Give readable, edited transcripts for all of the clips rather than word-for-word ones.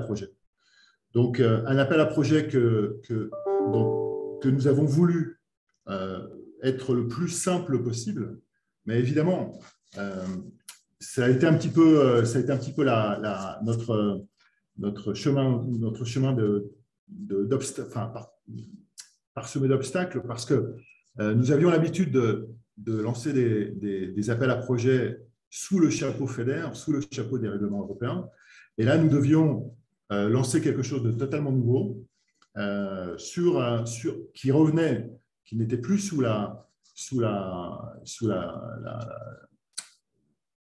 projet. Donc, un appel à projet que nous avons voulu être le plus simple possible, mais évidemment, ça a été un petit peu, notre chemin parsemé d'obstacles parce que nous avions l'habitude de lancer des appels à projets sous le chapeau FEDER, sous le chapeau des règlements européens. Et là, nous devions lancer quelque chose de totalement nouveau qui revenait, qui n'était plus sous le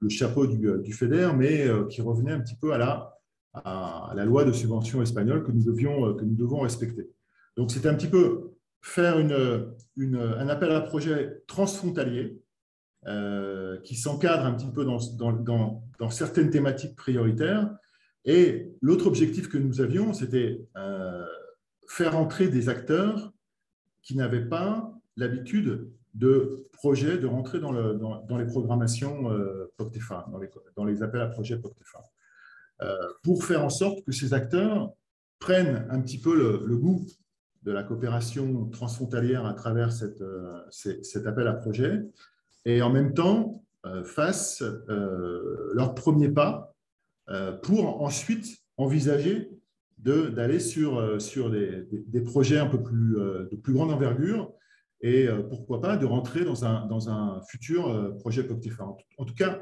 chapeau du FEDER, mais qui revenait un petit peu à la loi de subvention espagnole que nous devons respecter. Donc, c'était un petit peu faire un appel à projet transfrontalier qui s'encadre un petit peu dans certaines thématiques prioritaires. Et l'autre objectif que nous avions, c'était faire entrer des acteurs qui n'avaient pas l'habitude de rentrer dans les programmations POCTEFA, dans les appels à projets POCTEFA, pour faire en sorte que ces acteurs prennent un petit peu le goût de la coopération transfrontalière à travers cet appel à projet et en même temps fassent leur premier pas pour ensuite envisager d'aller sur des projets un peu de plus grande envergure et pourquoi pas de rentrer dans un futur projet POCTEFA. En tout cas,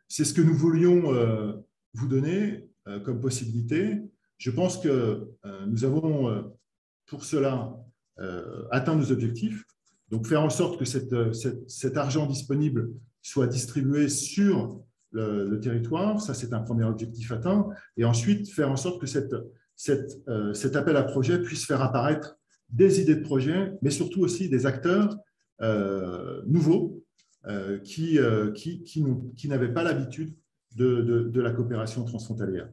c'est ce que nous voulions vous donner comme possibilité. Je pense que nous avons pour cela atteint nos objectifs. Donc, faire en sorte que cet argent disponible soit distribué sur le territoire, ça c'est un premier objectif atteint. Et ensuite, faire en sorte que cet appel à projet puisse faire apparaître des idées de projet, mais surtout aussi des acteurs nouveaux qui n'avaient pas l'habitude de la coopération transfrontalière.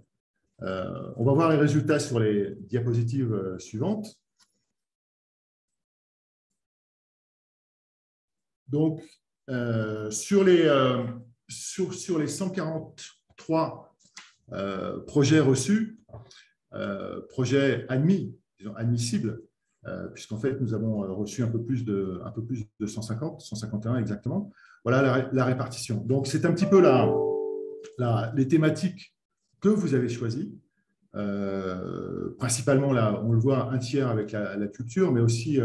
On va voir les résultats sur les diapositives suivantes. Donc, sur les 143 projets reçus, projets admis, disons admissibles, puisqu'en fait, nous avons reçu un peu plus de 151 exactement. Voilà la répartition. Donc, c'est un petit peu les thématiques que vous avez choisies. Principalement, là, on le voit, un tiers avec la culture, mais aussi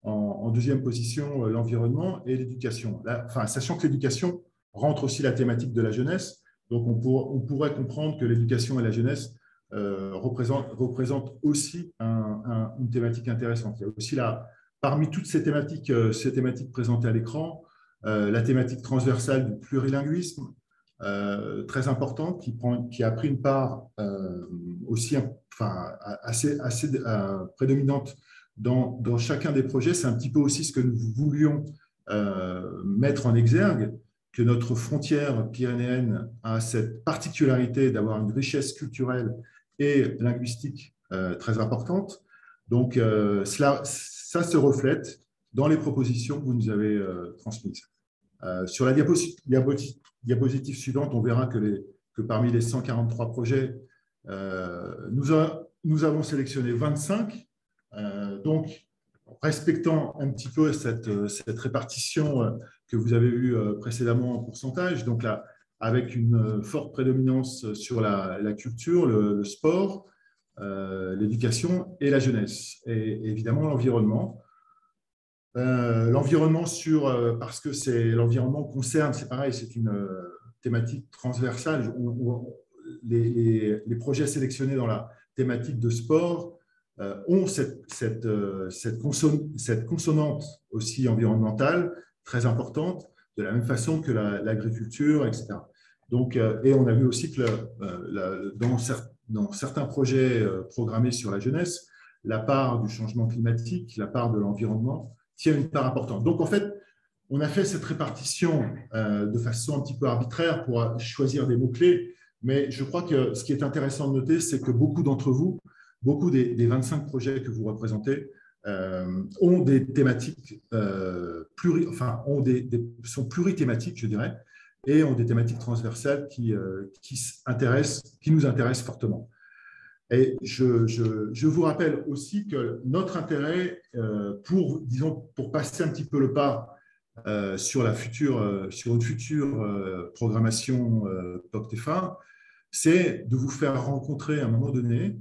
en deuxième position, l'environnement et l'éducation. Enfin, sachant que l'éducation rentre aussi la thématique de la jeunesse, donc on pourrait comprendre que l'éducation et la jeunesse représentent aussi une thématique intéressante. Il y a aussi parmi toutes ces thématiques présentées à l'écran, la thématique transversale du plurilinguisme, très importante, qui a pris une part aussi assez prédominante dans chacun des projets. C'est un petit peu aussi ce que nous voulions mettre en exergue, que notre frontière pyrénéenne a cette particularité d'avoir une richesse culturelle et linguistique très importante. Donc, ça se reflète dans les propositions que vous nous avez transmises. Sur la diapositive suivante, on verra que parmi les 143 projets, nous avons sélectionné 25. Donc, respectant un petit peu cette répartition que vous avez vue précédemment en pourcentage, donc là, avec une forte prédominance sur la culture, le sport, l'éducation et la jeunesse, et évidemment l'environnement. L'environnement parce que l'environnement concerne, c'est pareil, c'est une thématique transversale. Les projets sélectionnés dans la thématique de sport ont cette consonante aussi environnementale très importante, de la même façon que l'agriculture, etc. Donc, et on a vu aussi que dans certains projets programmés sur la jeunesse, la part du changement climatique, la part de l'environnement tient une part importante. Donc, en fait, on a fait cette répartition de façon un petit peu arbitraire pour choisir des mots-clés, mais je crois que ce qui est intéressant de noter, c'est que beaucoup d'entre vous, beaucoup des 25 projets que vous représentez, ont des thématiques sont plurithématiques, je dirais, et ont des thématiques transversales qui nous intéressent fortement. Et je vous rappelle aussi que notre intérêt disons, pour passer un petit peu le pas sur une future programmation POCTEFA, c'est de vous faire rencontrer à un moment donné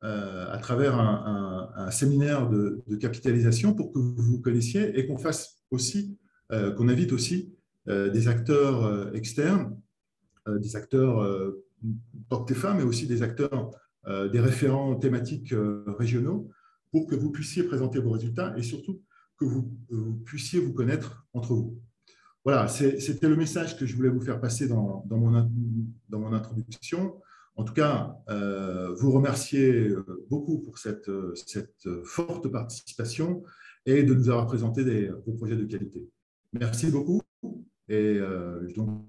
à travers un séminaire de capitalisation pour que vous vous connaissiez et qu'on fasse aussi, qu'on invite aussi des acteurs externes, des acteurs POCTEFA, mais aussi des acteurs, des référents thématiques régionaux pour que vous puissiez présenter vos résultats et surtout que vous puissiez vous connaître entre vous. Voilà, c'était le message que je voulais vous faire passer dans mon introduction. En tout cas, vous remercier beaucoup pour cette forte participation et de nous avoir présenté vos projets de qualité. Merci beaucoup et donc,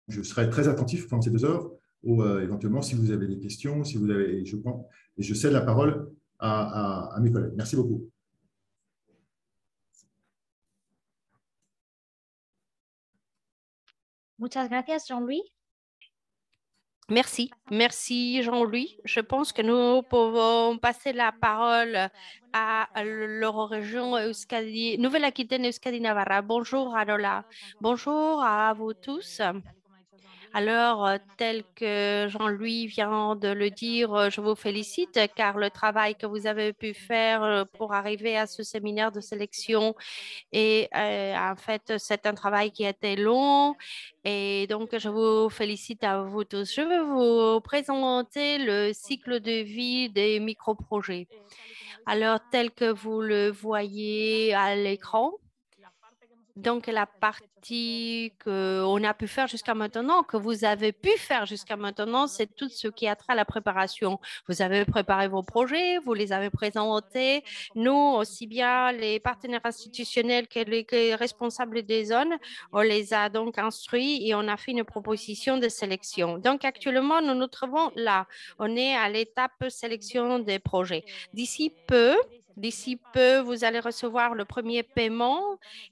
je serai très attentif pendant ces 2 heures ou éventuellement si vous avez des questions, si vous avez, et je cède la parole à mes collègues. Merci beaucoup. Muchas gracias, Jean-Louis. Merci. Merci, Jean-Louis. Je pense que nous pouvons passer la parole à l'eurorégion Nouvelle-Aquitaine Euskadi-Navarra. Bonjour, Arola. Bonjour à vous tous. Alors, tel que Jean-Louis vient de le dire, je vous félicite car le travail que vous avez pu faire pour arriver à ce séminaire de sélection et en fait, c'est un travail qui a été long et donc je vous félicite à vous tous. Je vais vous présenter le cycle de vie des micro-projets. Alors, tel que vous le voyez à l'écran, donc, la partie qu'on a pu faire jusqu'à maintenant, que vous avez pu faire jusqu'à maintenant, c'est tout ce qui a trait à la préparation. Vous avez préparé vos projets, vous les avez présentés. Nous, aussi bien les partenaires institutionnels que les responsables des zones, on les a donc instruits et on a fait une proposition de sélection. Donc, actuellement, nous nous trouvons là. On est à l'étape sélection des projets. D'ici peu, vous allez recevoir le premier paiement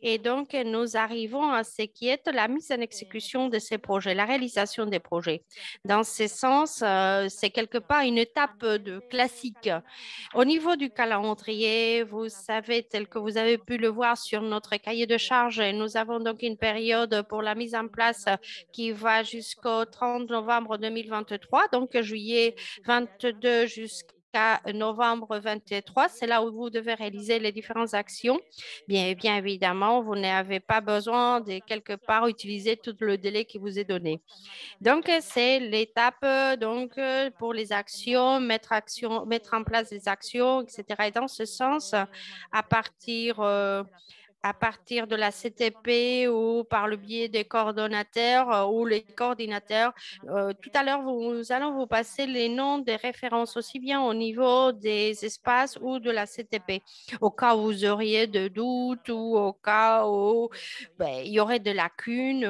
et donc nous arrivons à ce qui est la mise en exécution de ces projets, la réalisation des projets. Dans ce sens, c'est quelque part une étape classique. Au niveau du calendrier, vous savez, tel que vous avez pu le voir sur notre cahier de charge, nous avons donc une période pour la mise en place qui va jusqu'au 30 novembre 2023, donc juillet 22 jusqu'à novembre 23. C'est là où vous devez réaliser les différentes actions. Bien évidemment, vous n'avez pas besoin de quelque part utiliser tout le délai qui vous est donné. Donc, c'est l'étape pour les actions, mettre en place des actions, etc. Et dans ce sens, à partir de la CTP ou par le biais des coordonnateurs ou les coordinateurs. Tout à l'heure, nous allons vous passer les noms des références aussi bien au niveau des espaces ou de la CTP, au cas où vous auriez de doutes ou au cas où il y aurait de lacunes,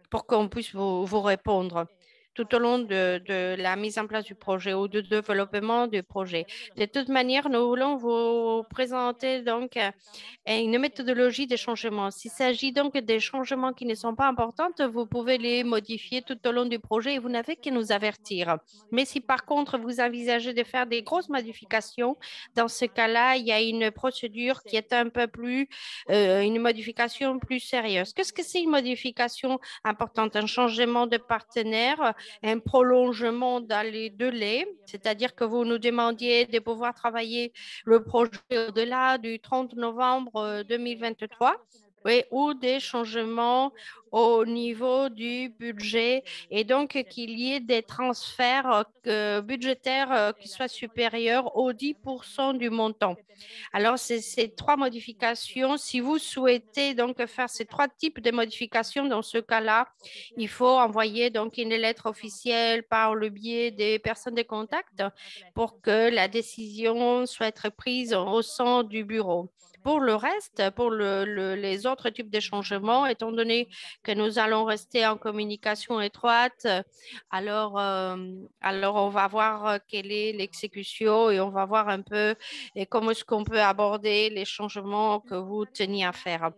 pour qu'on puisse vous répondre tout au long de la mise en place du projet ou du développement du projet. De toute manière, nous voulons vous présenter donc une méthodologie de changement. S'il s'agit donc des changements qui ne sont pas importants, vous pouvez les modifier tout au long du projet et vous n'avez qu'à nous avertir. Mais si par contre vous envisagez de faire des grosses modifications, dans ce cas-là, il y a une procédure qui est un peu plus, une modification plus sérieuse. Qu'est-ce que c'est une modification importante? Un changement de partenaire, un prolongement dans les délais, c'est-à-dire que vous nous demandiez de pouvoir travailler le projet au-delà du 30 novembre 2023. Oui, ou des changements au niveau du budget et donc qu'il y ait des transferts budgétaires qui soient supérieurs au 10% du montant. Alors, c'est ces trois modifications. Si vous souhaitez donc faire ces trois types de modifications, dans ce cas-là, il faut envoyer donc une lettre officielle par le biais des personnes de contact pour que la décision soit prise au sein du bureau. Pour le reste, pour les autres types de changements, étant donné que nous allons rester en communication étroite, alors on va voir quelle est l'exécution et on va voir un peu comment est-ce qu'on peut aborder les changements que vous teniez à faire.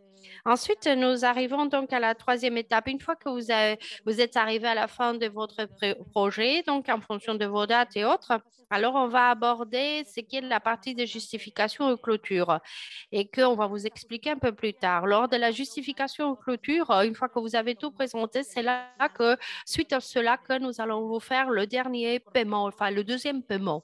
Ensuite, nous arrivons donc à la troisième étape. Une fois que vous êtes arrivé à la fin de votre projet, donc en fonction de vos dates et autres, alors on va aborder ce qui est la partie de justification et clôture et qu'on va vous expliquer un peu plus tard. Lors de la justification ou clôture, une fois que vous avez tout présenté, c'est là que, suite à cela, que nous allons vous faire le dernier paiement, enfin le deuxième paiement.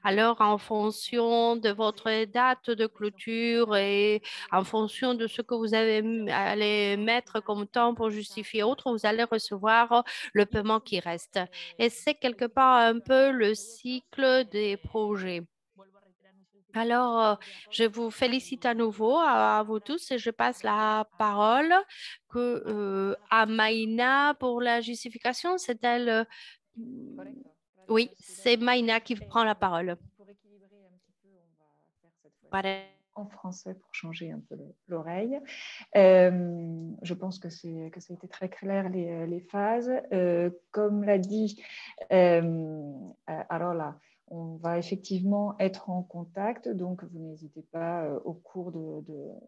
Alors, en fonction de votre date de clôture et en fonction de ce que vous allez mettre comme temps pour justifier autre, vous allez recevoir le paiement qui reste. Et c'est quelque part un peu le cycle des projets. Alors, je vous félicite à nouveau à vous tous et je passe la parole à Maïna pour la justification. C'est elle. Oui, c'est Maïna qui prend la parole. Pour équilibrer un petit peu, on va faire cette fois en français pour changer un peu l'oreille. Je pense que ça a été très clair les phases. Comme l'a dit Arola, on va effectivement être en contact, donc vous n'hésitez pas au cours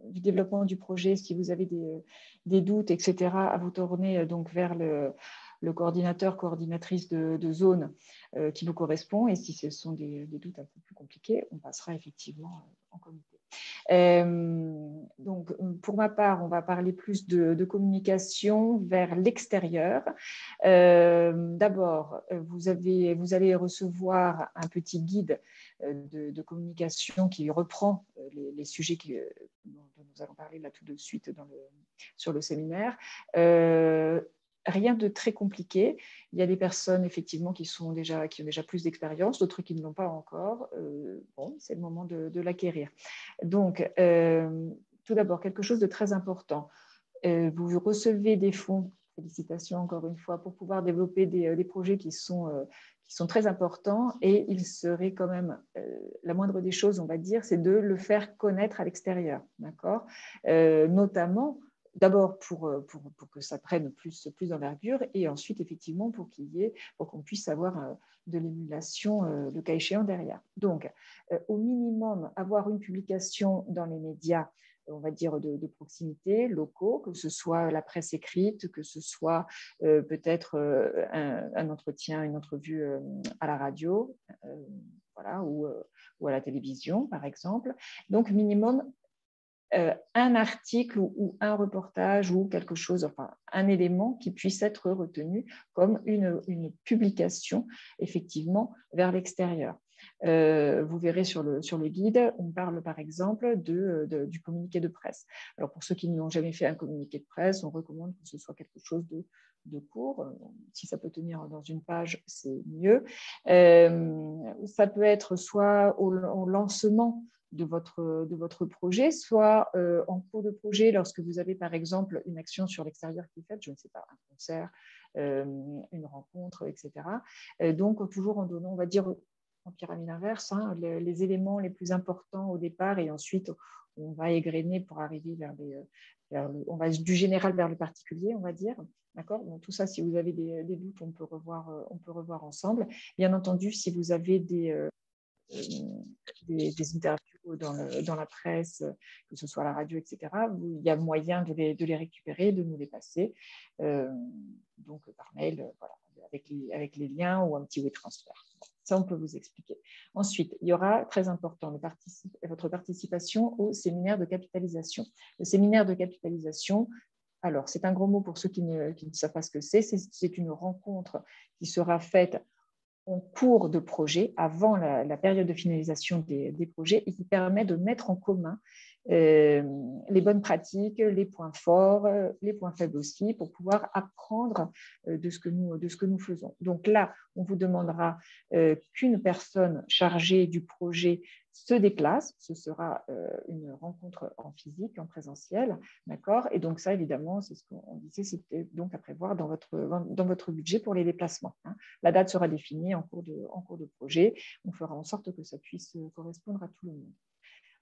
du développement du projet, si vous avez des doutes, etc., à vous tourner donc vers le coordinateur, coordinatrice de zone qui vous correspond. Et si ce sont des doutes un peu plus compliqués, on passera effectivement en comité. Donc, pour ma part, on va parler plus de communication vers l'extérieur. D'abord, vous allez recevoir un petit guide de communication qui reprend les sujets dont nous allons parler là tout de suite sur le séminaire. Rien de très compliqué. Il y a des personnes effectivement qui ont déjà plus d'expérience, d'autres qui ne l'ont pas encore. Bon, c'est le moment de l'acquérir. Donc, tout d'abord, quelque chose de très important. Vous recevez des fonds, félicitations encore une fois, pour pouvoir développer des projets qui sont très importants et il serait quand même, la moindre des choses, on va dire, c'est de le faire connaître à l'extérieur, d'accord ? Notamment, d'abord pour que ça prenne plus d'envergure et ensuite, effectivement, pour qu'on puisse avoir de l'émulation, le cas échéant, derrière. Donc, au minimum, avoir une publication dans les médias, on va dire, de proximité, locaux, que ce soit la presse écrite, que ce soit peut-être un entretien, une entrevue à la radio, voilà, ou à la télévision, par exemple. Donc, minimum, un article ou un reportage ou quelque chose, enfin un élément qui puisse être retenu comme une publication effectivement vers l'extérieur. Vous verrez sur le guide, on parle par exemple du communiqué de presse. Alors pour ceux qui n'ont jamais fait un communiqué de presse, on recommande que ce soit quelque chose de court. Si ça peut tenir dans une page, c'est mieux. Ça peut être soit au lancement de votre projet, soit en cours de projet, lorsque vous avez par exemple une action sur l'extérieur qui est faite, je ne sais pas, un concert, une rencontre, etc. Donc, toujours en donnant, on va dire, en pyramide inverse, hein, les éléments les plus importants au départ et ensuite, on va égrener pour arriver on va du général vers le particulier, on va dire. D'accord ? Donc, tout ça, si vous avez des doutes, on peut revoir ensemble. Bien entendu, si vous avez des interviews dans la presse, que ce soit à la radio, etc., il y a moyen de les récupérer, de nous les passer, donc par mail, voilà, avec les liens ou un petit WeTransfer. Ça, on peut vous expliquer. Ensuite, il y aura, très important, votre participation au séminaire de capitalisation. Le séminaire de capitalisation, alors, c'est un gros mot pour ceux qui ne savent pas ce que c'est. C'est une rencontre qui sera faite en cours de projet, avant la période de finalisation des projets, et qui permet de mettre en commun les bonnes pratiques, les points forts, les points faibles aussi, pour pouvoir apprendre de ce que nous faisons. Donc là, on vous demandera qu'une personne chargée du projet se déplace. Ce sera une rencontre en physique, en présentiel, d'accord ? Et donc ça, évidemment, c'est ce qu'on disait, c'était donc à prévoir dans votre budget pour les déplacements, hein. La date sera définie en cours de projet. On fera en sorte que ça puisse correspondre à tout le monde.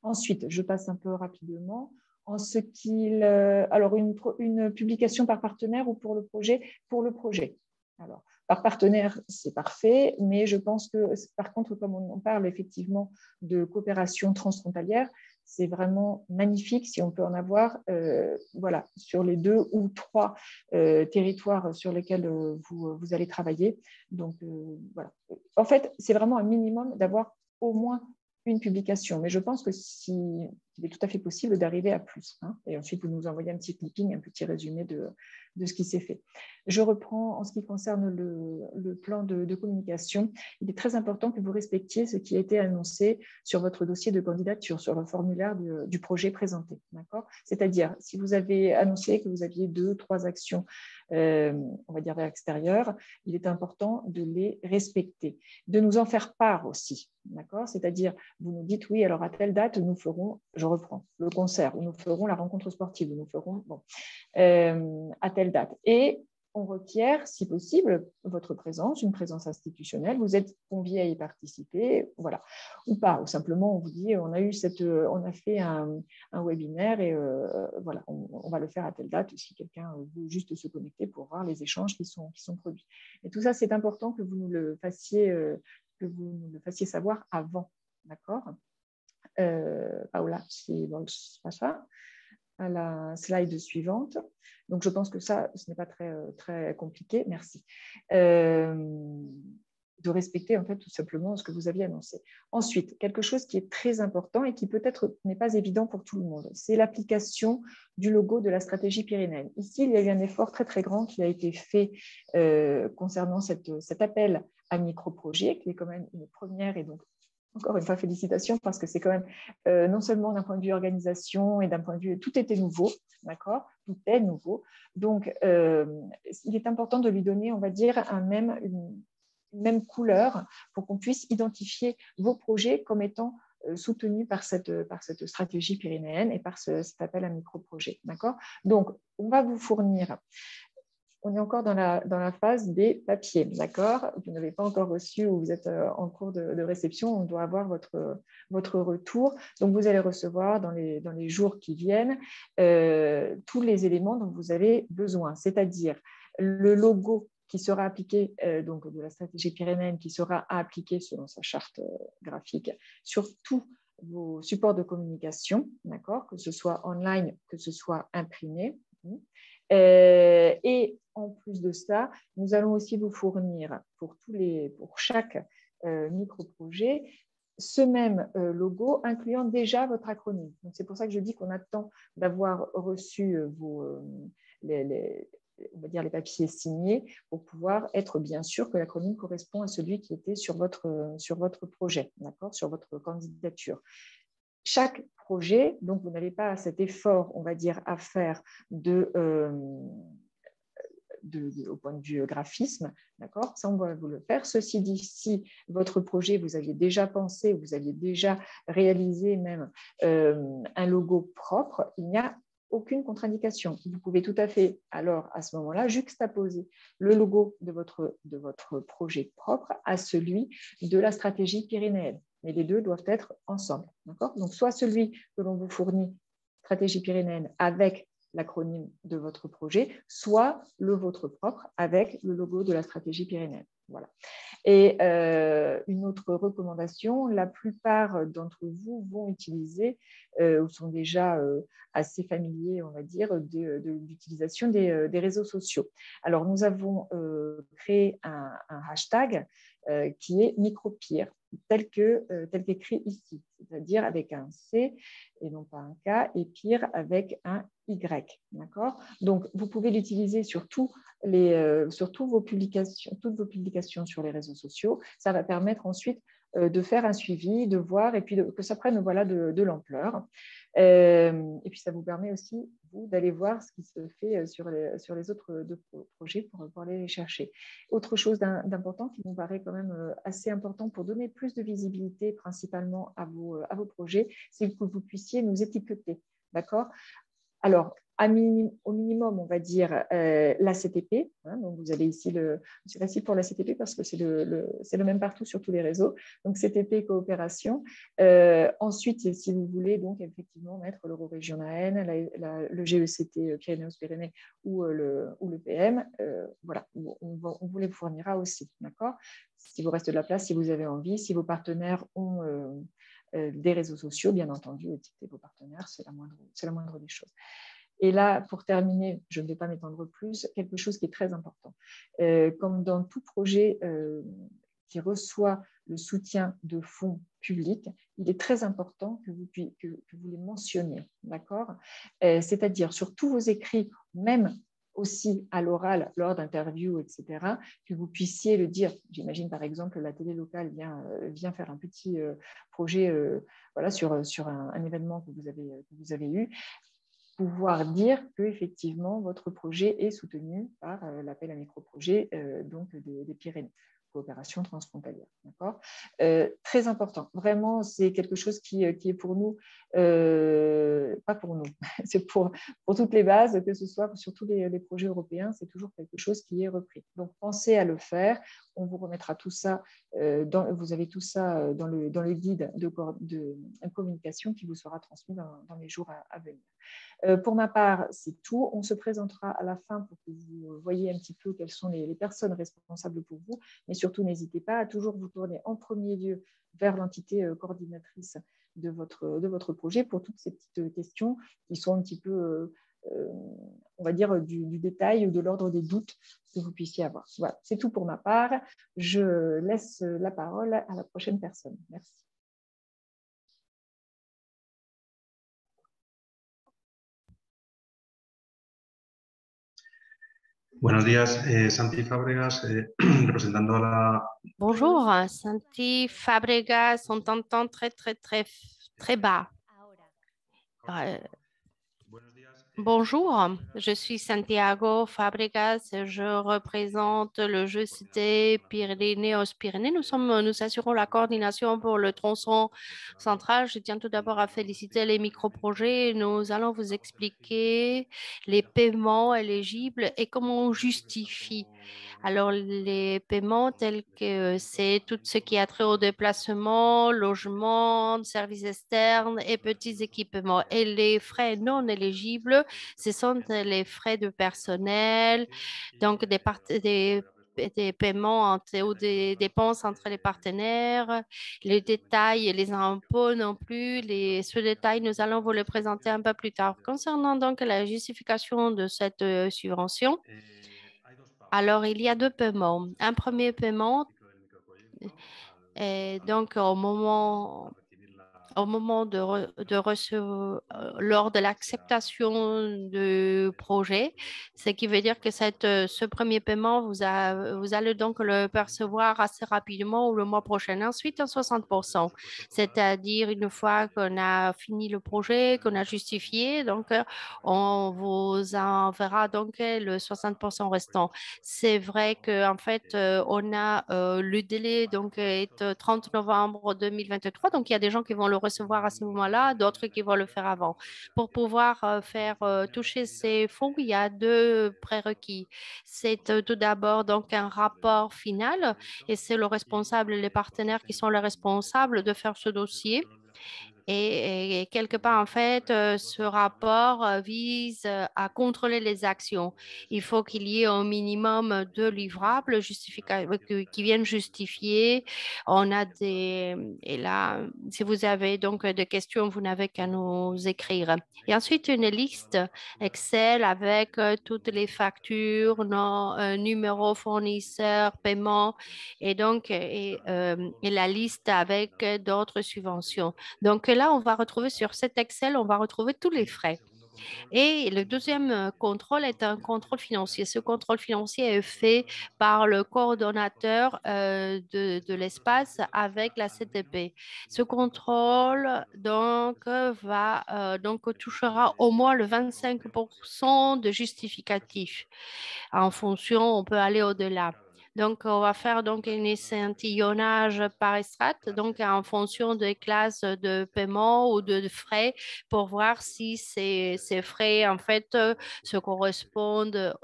Ensuite, je passe un peu rapidement. Alors, une publication par partenaire ou pour le projet. Alors, par partenaire, c'est parfait, mais je pense que, par contre, comme on parle effectivement de coopération transfrontalière, c'est vraiment magnifique si on peut en avoir voilà, sur les 2 ou 3 territoires sur lesquels vous allez travailler. Donc, voilà. En fait, c'est vraiment un minimum d'avoir au moins une publication. Mais je pense que il est tout à fait possible d'arriver à plus. Hein. Et ensuite, vous nous envoyez un petit clipping, un petit résumé de ce qui s'est fait. Je reprends en ce qui concerne le plan de communication. Il est très important que vous respectiez ce qui a été annoncé sur votre dossier de candidature, sur le formulaire du projet présenté. C'est-à-dire, si vous avez annoncé que vous aviez 2, 3 actions, on va dire à l'extérieur, il est important de les respecter, de nous en faire part aussi. C'est-à-dire, vous nous dites, oui, alors à telle date, nous ferons, je reprends, le concert, ou nous ferons la rencontre sportive, ou nous ferons, à telle date. Et on requiert, si possible, votre présence, une présence institutionnelle. Vous êtes convié à y participer, voilà, ou pas. Ou simplement, on vous dit, on a fait un webinaire et voilà, on va le faire à telle date si quelqu'un veut juste se connecter pour voir les échanges qui sont produits. Et tout ça, c'est important que vous nous le fassiez, savoir avant, d'accord Paola, si bon, c'est ça. À la slide suivante. Donc, je pense que ça, ce n'est pas très, très compliqué. Merci. De respecter, en fait, tout simplement ce que vous aviez annoncé. Ensuite, quelque chose qui est très important et qui peut-être n'est pas évident pour tout le monde, c'est l'application du logo de la stratégie pyrénéenne. Ici, il y a eu un effort très, très grand qui a été fait concernant cet appel à micro-projet, qui est quand même une première et donc encore une fois, félicitations parce que c'est quand même, non seulement d'un point de vue organisation et d'un point de vue, tout était nouveau, d'accord ? Tout est nouveau. Donc, il est important de lui donner, on va dire, une même couleur pour qu'on puisse identifier vos projets comme étant soutenus par cette stratégie pyrénéenne et par cet appel à micro-projet, d'accord ? Donc, on va vous fournir. On est encore dans la phase des papiers, d'accord ? Vous n'avez pas encore reçu ou vous êtes en cours de réception, on doit avoir votre retour. Donc, vous allez recevoir dans les jours qui viennent tous les éléments dont vous avez besoin, c'est-à-dire le logo qui sera appliqué, donc de la stratégie pyrénéenne, qui sera appliqué selon sa charte graphique sur tous vos supports de communication, d'accord ? Que ce soit online, que ce soit imprimé. Et en plus de ça, nous allons aussi vous fournir pour chaque micro-projet ce même logo incluant déjà votre acronyme. Donc, c'est pour ça que je dis qu'on attend d'avoir reçu on va dire les papiers signés pour pouvoir être bien sûr que l'acronyme correspond à celui qui était sur votre projet, d'accord, sur votre candidature. Chaque projet, donc vous n'avez pas cet effort, on va dire, à faire au point de vue graphisme, d'accord ? Ça, on va vous le faire. Ceci dit, si votre projet, vous aviez déjà pensé, vous aviez déjà réalisé même un logo propre, il n'y a aucune contre-indication. Vous pouvez tout à fait, alors, à ce moment-là, juxtaposer le logo de votre projet propre à celui de la stratégie pyrénéenne. Mais les deux doivent être ensemble, d'accord ? Donc, soit celui que l'on vous fournit, stratégie pyrénéenne, avec l'acronyme de votre projet, soit le vôtre propre avec le logo de la stratégie pyrénéenne. Voilà. Et une autre recommandation, la plupart d'entre vous vont utiliser ou sont déjà assez familiers, on va dire, de l'utilisation des réseaux sociaux. Alors, nous avons créé un hashtag qui est micropire, tel qu'écrit ici, c'est-à-dire avec un C et non pas un K, et pire avec un Y. D'accord ? Donc, vous pouvez l'utiliser sur toutes vos publications sur les réseaux sociaux. Ça va permettre ensuite de faire un suivi, de voir, et puis que ça prenne de l'ampleur. Et puis, ça vous permet aussi, vous, d'aller voir ce qui se fait sur les autres deux projets pour aller les chercher. Autre chose d'important qui nous paraît quand même assez important pour donner plus de visibilité principalement à vos projets, c'est que vous puissiez nous étiqueter. D'accord ? Alors, au minimum, on va dire l'ACTP. Hein, donc, vous avez ici c'est facile pour l'ACTP parce que c'est le même partout sur tous les réseaux. Donc, CTP coopération. Ensuite, si vous voulez, donc effectivement mettre l'Eurorégion AN, le GECT Pyrénées-Pyrénées ou le PM, voilà, on vous les fournira aussi. D'accord ? Si vous reste de la place, si vous avez envie, si vos partenaires ont des réseaux sociaux, bien entendu, étiqueter vos partenaires, c'est la moindre des choses. Et là, pour terminer, je ne vais pas m'étendre plus, quelque chose qui est très important. Comme dans tout projet qui reçoit le soutien de fonds publics, il est très important que vous les mentionniez, d'accord? C'est-à-dire sur tous vos écrits, même aussi à l'oral, lors d'interviews, etc., que vous puissiez le dire. J'imagine par exemple la télé locale vient faire un petit projet voilà, sur un événement que vous avez eu, pouvoir dire qu'effectivement, votre projet est soutenu par l'appel à micro-projet donc des Pyrénées, coopération transfrontalière. Très important. Vraiment, c'est quelque chose qui est pour nous, pas pour nous, c'est pour toutes les bases, que ce soit sur tous les projets européens, c'est toujours quelque chose qui est repris. Donc, pensez à le faire. On vous remettra tout ça, vous avez tout ça dans le guide de communication qui vous sera transmis dans les jours à venir. Pour ma part, c'est tout. On se présentera à la fin pour que vous voyez un petit peu quelles sont les personnes responsables pour vous, mais surtout, n'hésitez pas à toujours vous tourner en premier lieu vers l'entité coordinatrice de votre projet pour toutes ces petites questions qui sont un petit peu, on va dire, du détail ou de l'ordre des doutes que vous puissiez avoir. Voilà, c'est tout pour ma part. Je laisse la parole à la prochaine personne. Merci. Buenos días, Santi Fábregas, representando a la... Bonjour, Santi Fabregas, on t'entend très, très, très, très bas. Bonjour, je suis Santiago Fabregas, je représente le GCT Pyrénées-Pyrénées. Nous assurons la coordination pour le tronçon central. Je tiens tout d'abord à féliciter les micro-projets. Nous allons vous expliquer les paiements éligibles et comment on justifie. Alors, les paiements tels que c'est tout ce qui a trait au déplacement, logement, services externes et petits équipements. Et les frais non éligibles, ce sont les frais de personnel, donc des paiements ou des dépenses entre les partenaires, les détails et les impôts non plus. Ce détail, nous allons vous le présenter un peu plus tard. Concernant donc la justification de cette subvention, alors il y a deux paiements. Un premier paiement, et donc au moment de recevoir, lors de l'acceptation du projet, ce qui veut dire que ce premier paiement, vous allez donc le percevoir assez rapidement ou le mois prochain. Ensuite, en 60%, c'est-à-dire une fois qu'on a fini le projet, qu'on a justifié, donc on vous enverra donc le 60% restant. C'est vrai qu'en fait, on a le délai donc est 30 novembre 2023, donc il y a des gens qui vont le recevoir à ce moment-là, d'autres qui vont le faire avant. Pour pouvoir faire toucher ces fonds, il y a deux prérequis. C'est tout d'abord donc un rapport final et c'est le responsable, les partenaires qui sont les responsables de faire ce dossier. Et quelque part, en fait, ce rapport vise à contrôler les actions. Il faut qu'il y ait un minimum de livrables qui viennent justifier. On a et là, si vous avez donc des questions, vous n'avez qu'à nous écrire. Et ensuite, une liste Excel avec toutes les factures, nos numéros fournisseurs, paiements, et donc et la liste avec d'autres subventions. Donc là, on va retrouver sur cet Excel, on va retrouver tous les frais. Et le deuxième contrôle est un contrôle financier. Ce contrôle financier est fait par le coordonnateur de l'espace avec la CTP. Ce contrôle donc touchera au moins le 25% de justificatif. En fonction, on peut aller au-delà. Donc, on va faire donc un échantillonnage par strate, donc en fonction des classes de paiement ou de frais, pour voir si ces frais, en fait, se correspondent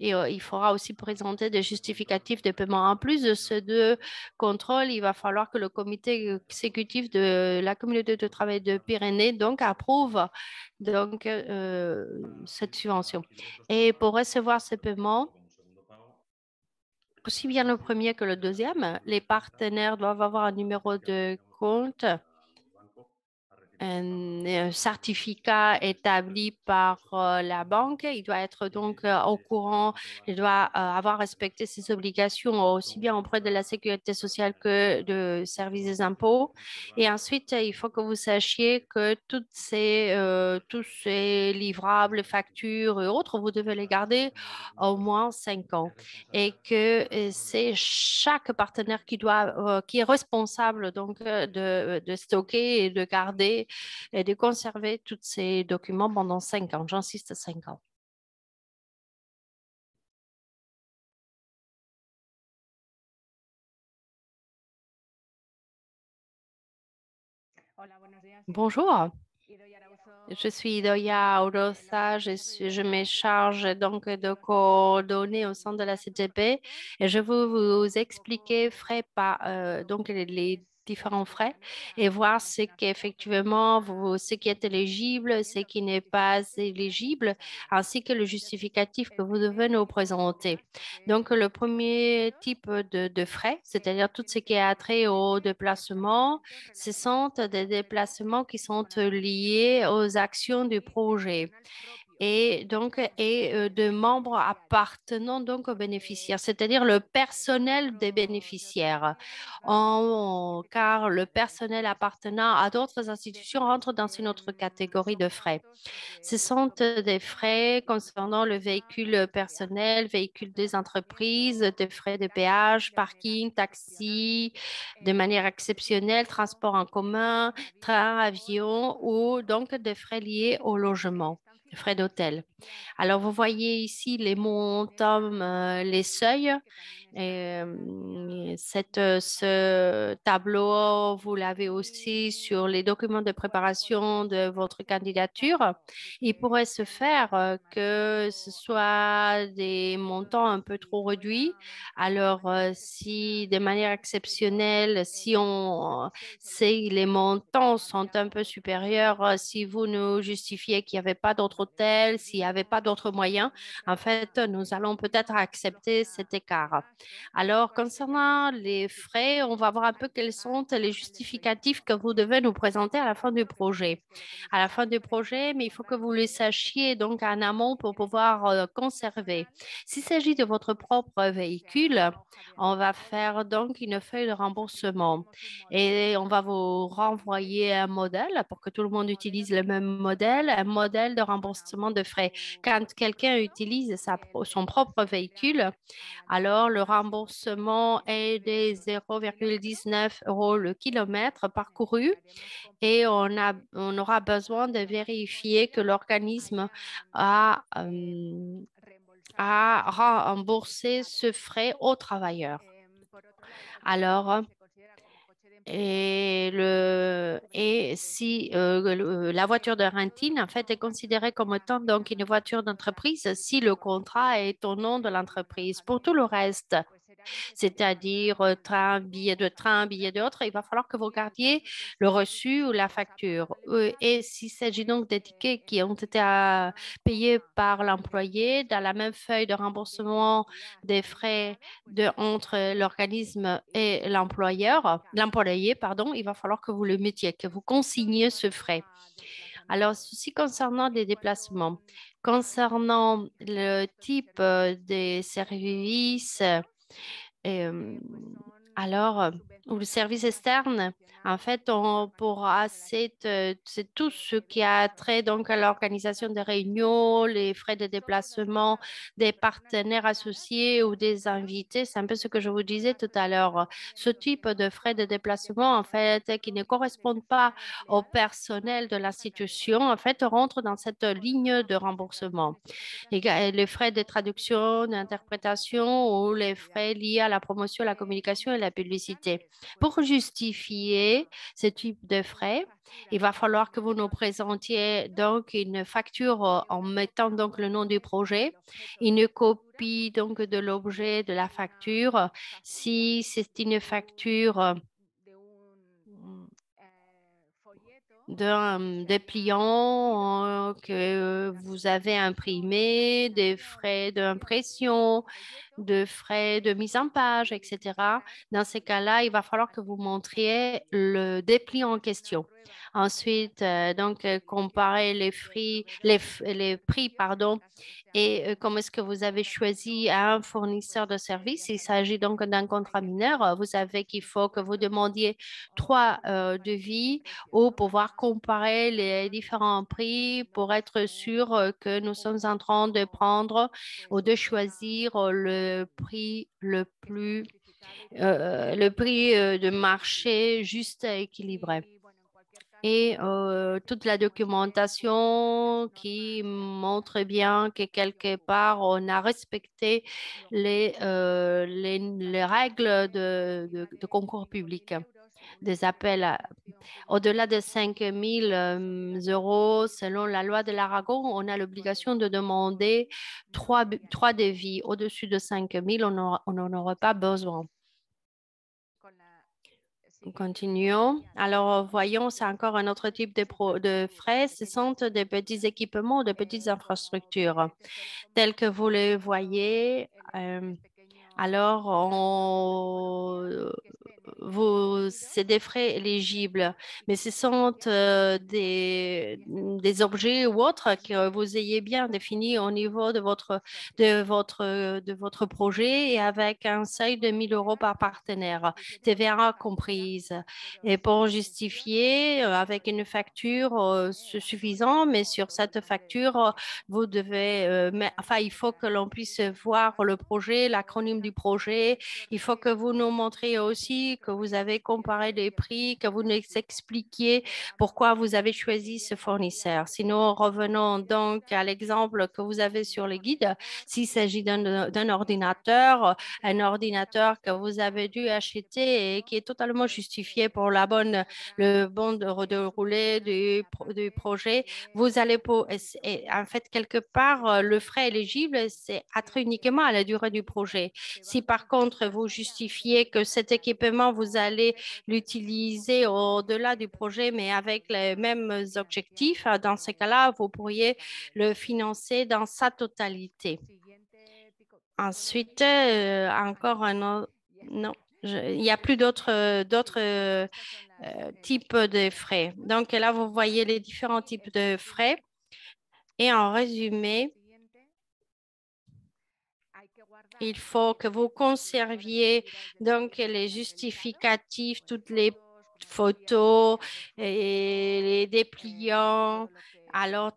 et il faudra aussi présenter des justificatifs de paiement. En plus de ces deux contrôles, il va falloir que le comité exécutif de la communauté de travail de Pyrénées donc approuve donc, cette subvention. Et pour recevoir ce paiement, aussi bien le premier que le deuxième, les partenaires doivent avoir un numéro de compte un certificat établi par la banque. Il doit être donc au courant, il doit avoir respecté ses obligations aussi bien auprès de la sécurité sociale que de service des impôts. Et ensuite, il faut que vous sachiez que tous ces livrables, factures et autres, vous devez les garder au moins 5 ans et que c'est chaque partenaire qui est responsable donc de stocker et de garder et de conserver tous ces documents pendant 5 ans. J'insiste, 5 ans. Bonjour. Je suis Idoia Orosa, je me charge donc de coordonner au sein de la CGP et je vais vous expliquer frais donc les différents frais et voir ce qui est éligible, ce qui n'est pas éligible, ainsi que le justificatif que vous devez nous présenter. Donc, le premier type de frais, c'est-à-dire tout ce qui a trait au déplacement, ce sont des déplacements qui sont liés aux actions du projet et de membres appartenant donc aux bénéficiaires, c'est-à-dire le personnel des bénéficiaires, car le personnel appartenant à d'autres institutions rentre dans une autre catégorie de frais. Ce sont des frais concernant le véhicule personnel, véhicule des entreprises, des frais de péage, parking, taxi, de manière exceptionnelle, transport en commun, train, avion ou donc des frais liés au logement, des frais d'hôtel. Alors, vous voyez ici les montants, les seuils. Ce tableau, vous l'avez aussi sur les documents de préparation de votre candidature. Il pourrait se faire que ce soit des montants un peu trop réduits. Alors, si de manière exceptionnelle, si les montants sont un peu supérieurs, si vous nous justifiez qu'il n'y avait pas d'autre hôtel, s'il n'y avait pas d'autres moyens, en fait, nous allons peut-être accepter cet écart. Alors, concernant les frais, on va voir un peu quels sont les justificatifs que vous devez nous présenter à la fin du projet. À la fin du projet, mais il faut que vous le sachiez donc en amont pour pouvoir conserver. S'il s'agit de votre propre véhicule, on va faire donc une feuille de remboursement et on va vous renvoyer un modèle pour que tout le monde utilise le même modèle, un modèle de remboursement de frais. Quand quelqu'un utilise son propre véhicule, alors le remboursement est de 0,19 euros le kilomètre parcouru et on aura besoin de vérifier que l'organisme a remboursé ce frais aux travailleurs. Alors, et si la voiture de renting, en fait, est considérée comme étant donc une voiture d'entreprise si le contrat est au nom de l'entreprise. Pour tout le reste, c'est-à-dire billet de train, billet d'autre, il va falloir que vous gardiez le reçu ou la facture. Et s'il s'agit donc des tickets qui ont été payés par l'employé, dans la même feuille de remboursement des frais entre l'organisme et l'employé, pardon, il va falloir que vous le mettiez, que vous consigniez ce frais. Alors, ceci concernant les déplacements. Concernant le type des services, euh, ou le service externe, en fait, c'est tout ce qui a trait donc à l'organisation des réunions, les frais de déplacement des partenaires associés ou des invités. C'est un peu ce que je vous disais tout à l'heure. Ce type de frais de déplacement, en fait, qui ne correspondent pas au personnel de l'institution, en fait, rentrent dans cette ligne de remboursement. Les frais de traduction, d'interprétation ou les frais liés à la promotion, la communication et la publicité. Pour justifier ce type de frais, il va falloir que vous nous présentiez donc une facture en mettant donc le nom du projet, une copie donc de l'objet de la facture. Si c'est une facture d'un dépliant que vous avez imprimé, des frais d'impression, de frais de mise en page, etc. Dans ces cas-là, il va falloir que vous montriez le dépliant en question. Ensuite, comparer les prix, pardon, et comment est-ce que vous avez choisi un fournisseur de services. Il s'agit donc d'un contrat mineur. Vous savez qu'il faut que vous demandiez 3 devis ou pouvoir comparer les différents prix pour être sûr que nous sommes en train de prendre ou de choisir le prix le prix de marché juste et équilibré. Et toute la documentation qui montre bien que quelque part on a respecté les règles de concours public, des appels au-delà de 5 000 euros, selon la loi de l'Aragon, on a l'obligation de demander trois devis. Au-dessus de 5 000, on n'en aura pas besoin. Continuons. Alors, voyons, c'est encore un autre type de frais. Ce sont des petits équipements, de petites infrastructures. Tels que vous les voyez, alors c'est des frais éligibles, mais ce sont des objets ou autres que vous ayez bien définis au niveau de votre projet et avec un seuil de 1 000 euros par partenaire, TVA comprise. Et pour justifier avec une facture suffisante, mais sur cette facture, vous devez, il faut que l'on puisse voir le projet, l'acronyme du projet. Il faut que vous nous montriez aussi que vous avez comparé les prix, que vous nous expliquiez pourquoi vous avez choisi ce fournisseur. Sinon, revenons donc à l'exemple que vous avez sur les guides. S'il s'agit d'un ordinateur, un ordinateur que vous avez dû acheter et qui est totalement justifié pour le bon déroulé du projet, vous allez en fait, quelque part, le frais éligible, c'est attrait uniquement à la durée du projet. Si par contre, vous justifiez que cet équipement, vous allez l'utiliser au-delà du projet, mais avec les mêmes objectifs, dans ces cas-là, vous pourriez le financer dans sa totalité. Ensuite, encore un autre. Non, il n'y a plus d'autres types de frais. Donc là, vous voyez les différents types de frais. Et en résumé, il faut que vous conserviez donc les justificatifs, toutes les photos et les dépliants. Alors,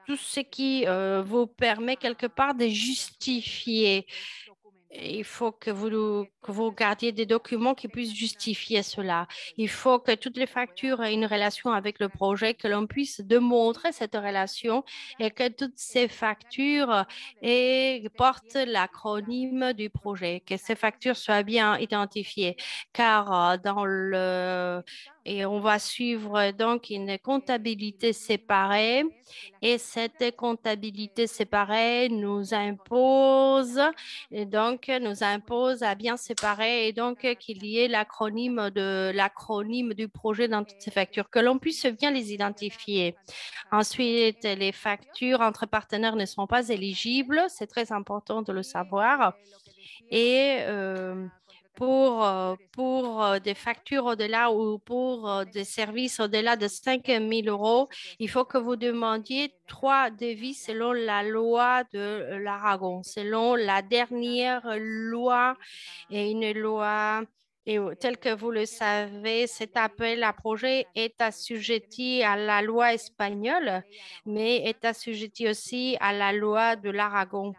tout ce qui vous permet quelque part de justifier. Il faut que vous gardiez des documents qui puissent justifier cela. Il faut que toutes les factures aient une relation avec le projet, que l'on puisse démontrer cette relation et que toutes ces factures portent l'acronyme du projet, que ces factures soient bien identifiées. Car et on va suivre donc une comptabilité séparée et cette comptabilité séparée nous impose à bien séparer et donc qu'il y ait l'acronyme du projet dans toutes ces factures, que l'on puisse bien les identifier. Ensuite, les factures entre partenaires ne sont pas éligibles, c'est très important de le savoir. Et pour des factures au-delà ou pour des services au-delà de 5 000 euros, il faut que vous demandiez 3 devis selon la loi de l'Aragon, selon la dernière loi et une loi. Et tel que vous le savez, cet appel à projet est assujetti à la loi espagnole, mais est assujetti aussi à la loi de l'Aragon.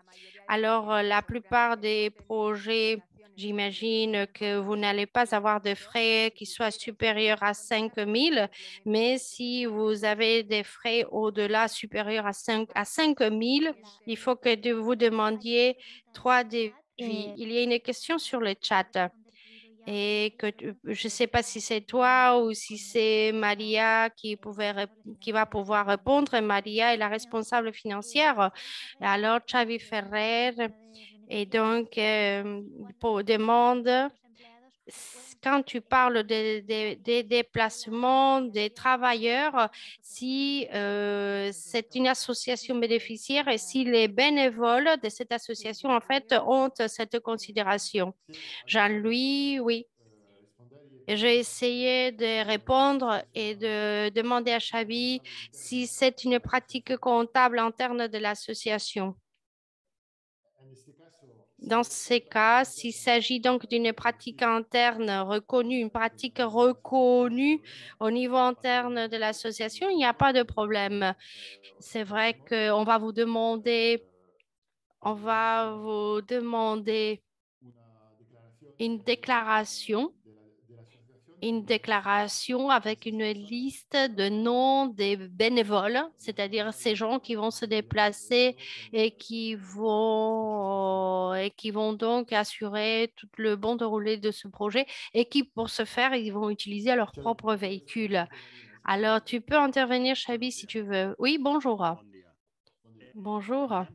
Alors, la plupart des projets, j'imagine que vous n'allez pas avoir de frais qui soient supérieurs à 5 000, mais si vous avez des frais au-delà supérieurs à 5 000, il faut que vous demandiez 3 devis. Il y a une question sur le chat et je ne sais pas si c'est toi ou si c'est Maria qui va pouvoir répondre. Maria est la responsable financière. Alors, Xavi Ferrer et donc demande quand tu parles des déplacements des travailleurs, si c'est une association bénéficiaire et si les bénévoles de cette association, en fait, ont cette considération. Jean-Louis, oui. J'ai essayé de répondre et de demander à Xavi si c'est une pratique comptable interne de l'association. Dans ces cas, s'il s'agit donc d'une pratique interne reconnue, une pratique reconnue au niveau interne de l'association, il n'y a pas de problème. C'est vrai on va vous demander une déclaration avec une liste de noms des bénévoles, c'est-à-dire ces gens qui vont se déplacer et qui vont donc assurer tout le bon déroulé de ce projet et qui, pour ce faire, ils vont utiliser leur propre véhicule. Alors, tu peux intervenir, Chabi, si tu veux. Oui, bonjour. Bonjour.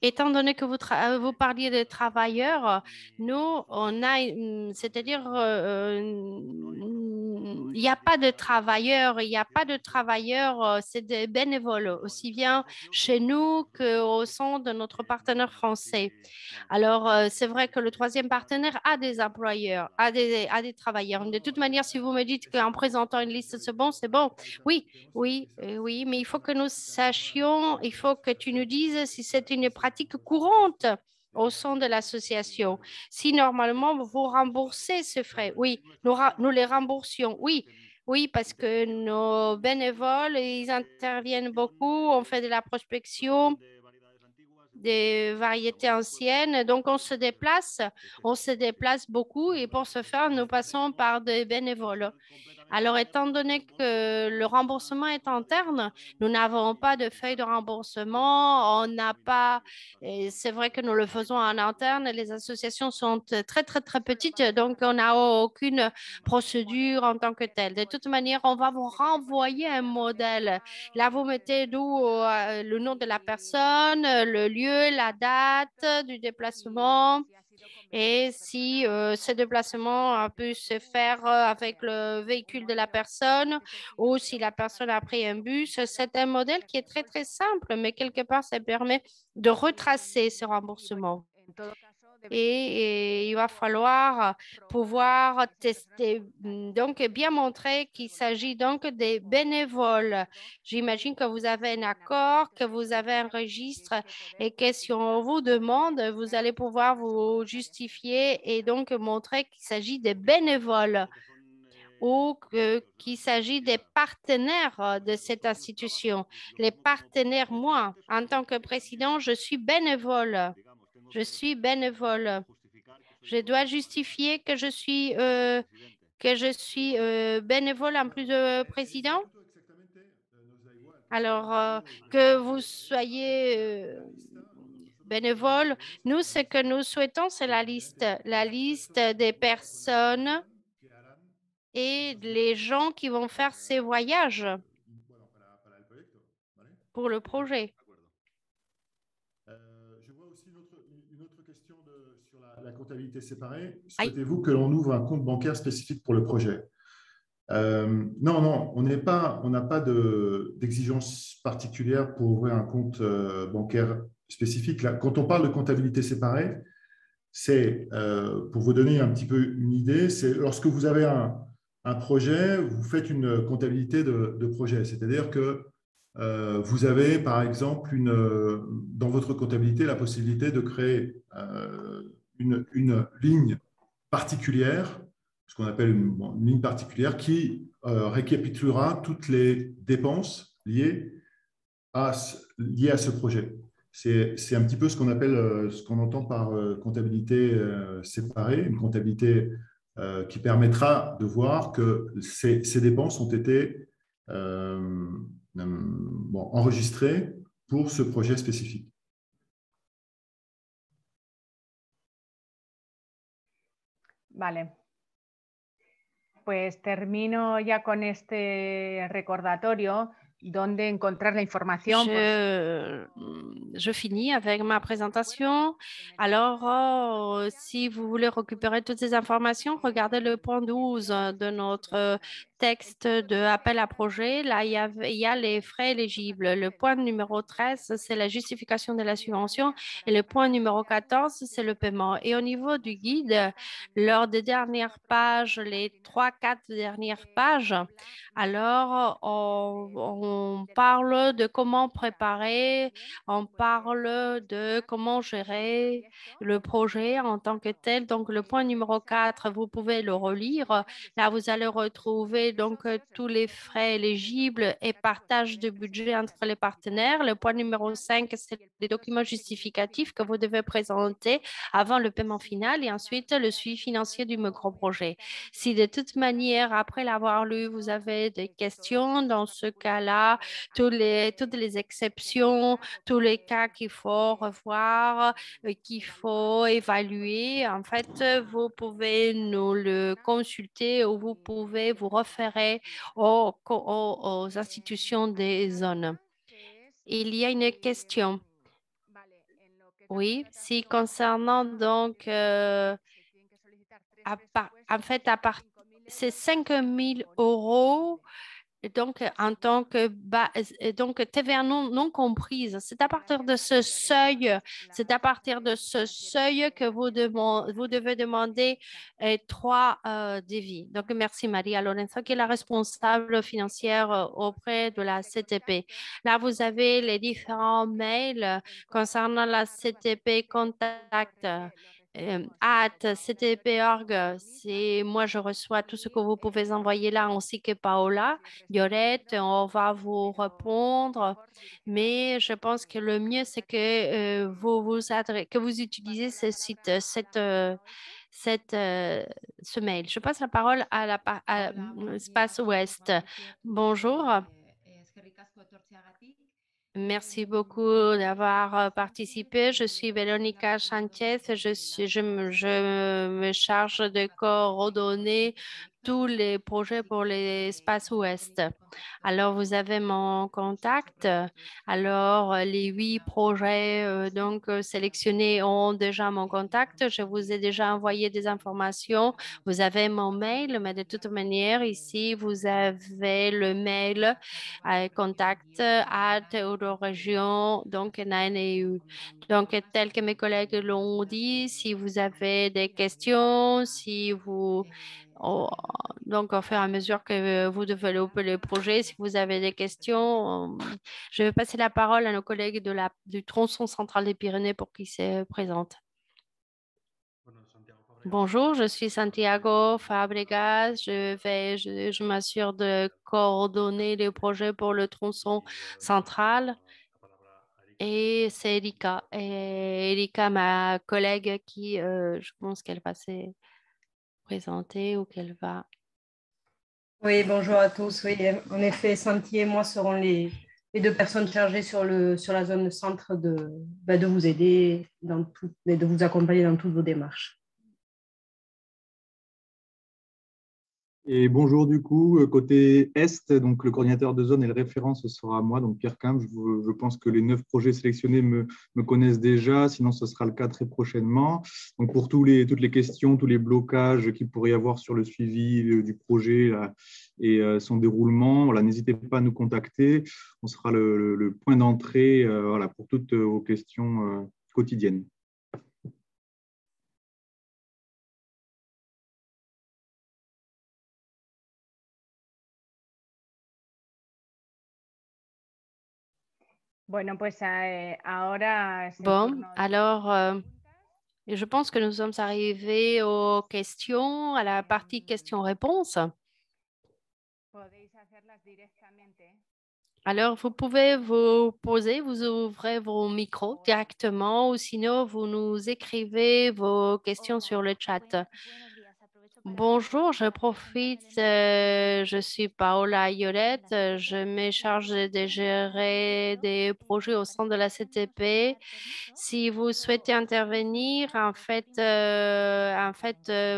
Étant donné que vous parliez de travailleurs, nous, c'est-à-dire, il n'y a pas de travailleurs, il n'y a pas de travailleurs, c'est des bénévoles, aussi bien chez nous qu'au sein de notre partenaire français. Alors, c'est vrai que le troisième partenaire a des employeurs, a des travailleurs. De toute manière, si vous me dites qu'en présentant une liste, c'est bon, c'est bon. Oui, oui, oui, mais il faut que nous sachions, il faut que tu nous dises si c'est une pratique courante au sein de l'association. Si normalement vous remboursez ce frais, oui, nous les remboursions, oui. Oui, parce que nos bénévoles, ils interviennent beaucoup, on fait de la prospection des variétés anciennes. Donc, on se déplace beaucoup et pour ce faire, nous passons par des bénévoles. Alors, étant donné que le remboursement est interne, nous n'avons pas de feuille de remboursement, on n'a pas, et c'est vrai que nous le faisons en interne, les associations sont très, très, très petites, donc on n'a aucune procédure en tant que telle. De toute manière, on va vous renvoyer un modèle. Là, vous mettez le nom de la personne, le lieu, la date du déplacement. Et si ce déplacement a pu se faire avec le véhicule de la personne ou si la personne a pris un bus, c'est un modèle qui est très, très simple, mais quelque part, ça permet de retracer ce remboursement. Et il va falloir pouvoir tester, donc bien montrer qu'il s'agit donc des bénévoles. J'imagine que vous avez un accord, que vous avez un registre et que si on vous demande, vous allez pouvoir vous justifier et donc montrer qu'il s'agit des bénévoles ou qu'il s'agit des partenaires de cette institution. Les partenaires, moi, en tant que président, je suis bénévole. Je suis bénévole. Je dois justifier que je suis bénévole en plus de président. Alors, que vous soyez bénévole, nous, ce que nous souhaitons, c'est la liste des personnes et les gens qui vont faire ces voyages pour le projet. Je vois aussi une autre question sur la comptabilité séparée. Aïe. Souhaitez-vous que l'on ouvre un compte bancaire spécifique pour le projet? Non, non, on n'a pas d'exigence particulière pour ouvrir un compte bancaire spécifique. Là, quand on parle de comptabilité séparée, c'est, pour vous donner un petit peu une idée, c'est lorsque vous avez un projet, vous faites une comptabilité de projet. C'est-à-dire que vous avez, par exemple, dans votre comptabilité, la possibilité de créer une ligne particulière, ce qu'on appelle une ligne particulière, qui récapitulera toutes les dépenses liées à ce projet. C'est un petit peu ce qu'on appelle, ce qu'on entend par comptabilité séparée, une comptabilité qui permettra de voir que ces dépenses ont été enregistrées pour ce projet spécifique. Vale. Pues termino ya con este recordatorio dónde encontrar la información. Je finis avec ma présentation. Alors, si vous voulez récupérer toutes ces informations, regardez le point 12 de notre texte de appel à projet. Là, il y a les frais éligibles. Le point numéro 13, c'est la justification de la subvention et le point numéro 14, c'est le paiement. Et au niveau du guide, lors des dernières pages, les 3-4 dernières pages, alors on parle de comment préparer, on parle de comment gérer le projet en tant que tel. Donc, le point numéro 4, vous pouvez le relire. Là, vous allez retrouver donc tous les frais éligibles et partage de budget entre les partenaires. Le point numéro 5, c'est les documents justificatifs que vous devez présenter avant le paiement final et ensuite le suivi financier du micro-projet. Si de toute manière, après l'avoir lu, vous avez des questions, dans ce cas-là, toutes les exceptions, tous les cas qu'il faut revoir, qu'il faut évaluer, en fait, vous pouvez nous le consulter ou vous pouvez vous référer aux institutions des zones. Il y a une question. Oui, si concernant donc, en fait, c'est 5 000 euros. Et donc, en tant que donc TVA non comprise, c'est à partir de ce seuil, que vous devez demander 3 devis. Donc, merci Maria Lorenzo, qui est la responsable financière auprès de la CTP. Là, vous avez les différents mails concernant la CTP Contact. @ctp.org, c'est moi je reçois tout ce que vous pouvez envoyer là ainsi que Paola, Violette, on va vous répondre, mais je pense que le mieux c'est que que vous utilisez ce site, ce mail. Je passe la parole à Espace Ouest. Bonjour. Merci beaucoup d'avoir participé. Je suis Véronica Sanchez. Je me charge de coordonner tous les projets pour l'espace ouest. Alors, vous avez mon contact. Alors, les 8 projets sélectionnés ont déjà mon contact. Je vous ai déjà envoyé des informations. Vous avez mon mail, mais de toute manière, ici, vous avez le mail contact@euroregion, donc NANEU. Donc, tel que mes collègues l'ont dit, si vous avez des questions, donc au fur et à mesure que vous développez le projet, si vous avez des questions, je vais passer la parole à nos collègues du tronçon central des Pyrénées pour qu'ils se présentent. Bonjour, je suis Santiago Fabregas. Je m'assure de coordonner les projets pour le tronçon central. Et c'est Erika. Et Erika, ma collègue, qui, je pense qu'elle va se présenter ou qu'elle va. Oui, bonjour à tous. Oui, en effet, Santi et moi serons les 2 personnes chargées sur la zone centre de vous aider et de vous accompagner dans toutes vos démarches. Et bonjour du coup, côté Est, donc le coordinateur de zone et le référent, ce sera moi, donc Pierre Quim. Je pense que les 9 projets sélectionnés me connaissent déjà, sinon ce sera le cas très prochainement. Donc pour toutes les questions, tous les blocages qu'il pourrait y avoir sur le suivi du projet là, et son déroulement, voilà, n'hésitez pas à nous contacter. On sera le point d'entrée voilà, pour toutes vos questions quotidiennes. Bueno, pues ahora es el Bon, turno de alors, je pense que nous sommes arrivés aux questions, à la partie questions-réponses. podéis hacerlas directamente. Alors, vous pouvez vous poser, vous ouvrez vos micros directement ou sinon, vous nous écrivez vos questions sur le chat. Bonjour, je profite, je suis Paola Iolette, je me charge de gérer des projets au sein de la CTP. Si vous souhaitez intervenir,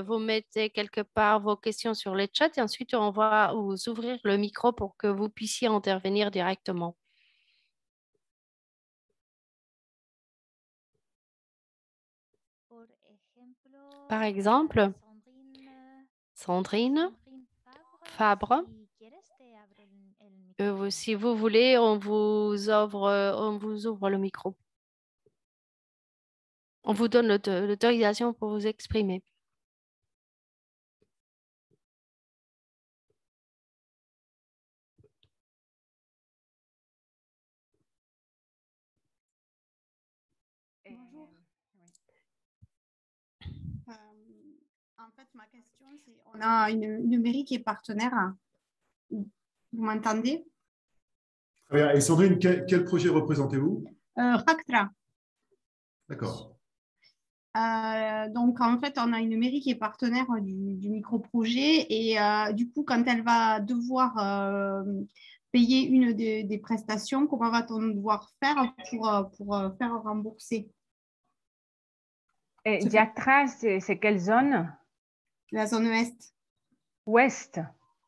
vous mettez quelque part vos questions sur le chat et ensuite on va vous ouvrir le micro pour que vous puissiez intervenir directement. Par exemple, Sandrine Fabre, si vous voulez, on vous ouvre le micro. On vous donne l'autorisation pour vous exprimer. Bonjour. En fait, ma question, c'est on a une mairie qui est partenaire. Vous m'entendez? Très bien. Et Sandrine, quel projet représentez-vous? Factra. D'accord. Donc, en fait, on a une mairie qui est partenaire du micro-projet et du coup, quand elle va devoir payer une des prestations, comment va-t-on devoir faire pour faire rembourser? Yatra, c'est quelle zone? La zone Est. Ouest.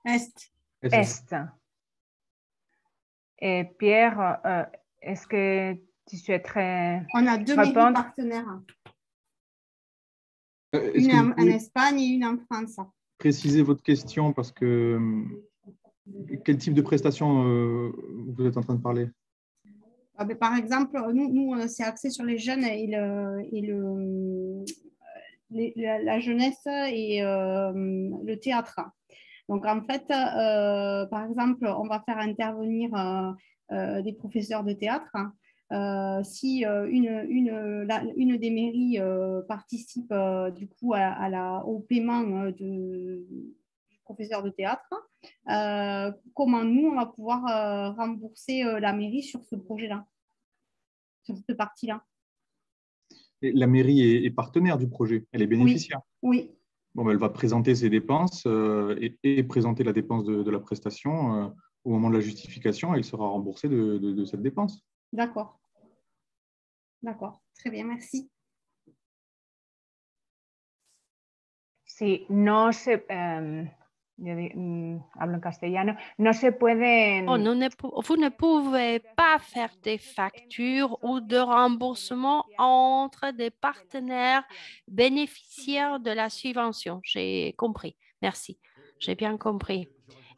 Est. Est. Et Pierre, est-ce que tu souhaiterais On a deux répondre? mairies partenaires. Une en Espagne et une en France. Précisez votre question parce que quel type de prestation vous êtes en train de parler? Par exemple, nous c'est axé sur les jeunes et la jeunesse et le théâtre. Donc, en fait, par exemple, on va faire intervenir des professeurs de théâtre. Si une des mairies participe du coup au paiement du professeur de théâtre, comment nous, on va pouvoir rembourser la mairie sur ce projet-là, sur cette partie-là? La mairie est partenaire du projet, elle est bénéficiaire. Oui. Bon, elle va présenter ses dépenses et présenter la dépense de la prestation au moment de la justification, elle sera remboursée de cette dépense. D'accord. D'accord, très bien, merci. Sí, no se, hablo en castellano, no se pueden... Vous ne pouvez pas faire des factures ou de remboursement entre des partenaires bénéficiaires de la subvention. J'ai compris. Merci. J'ai bien compris.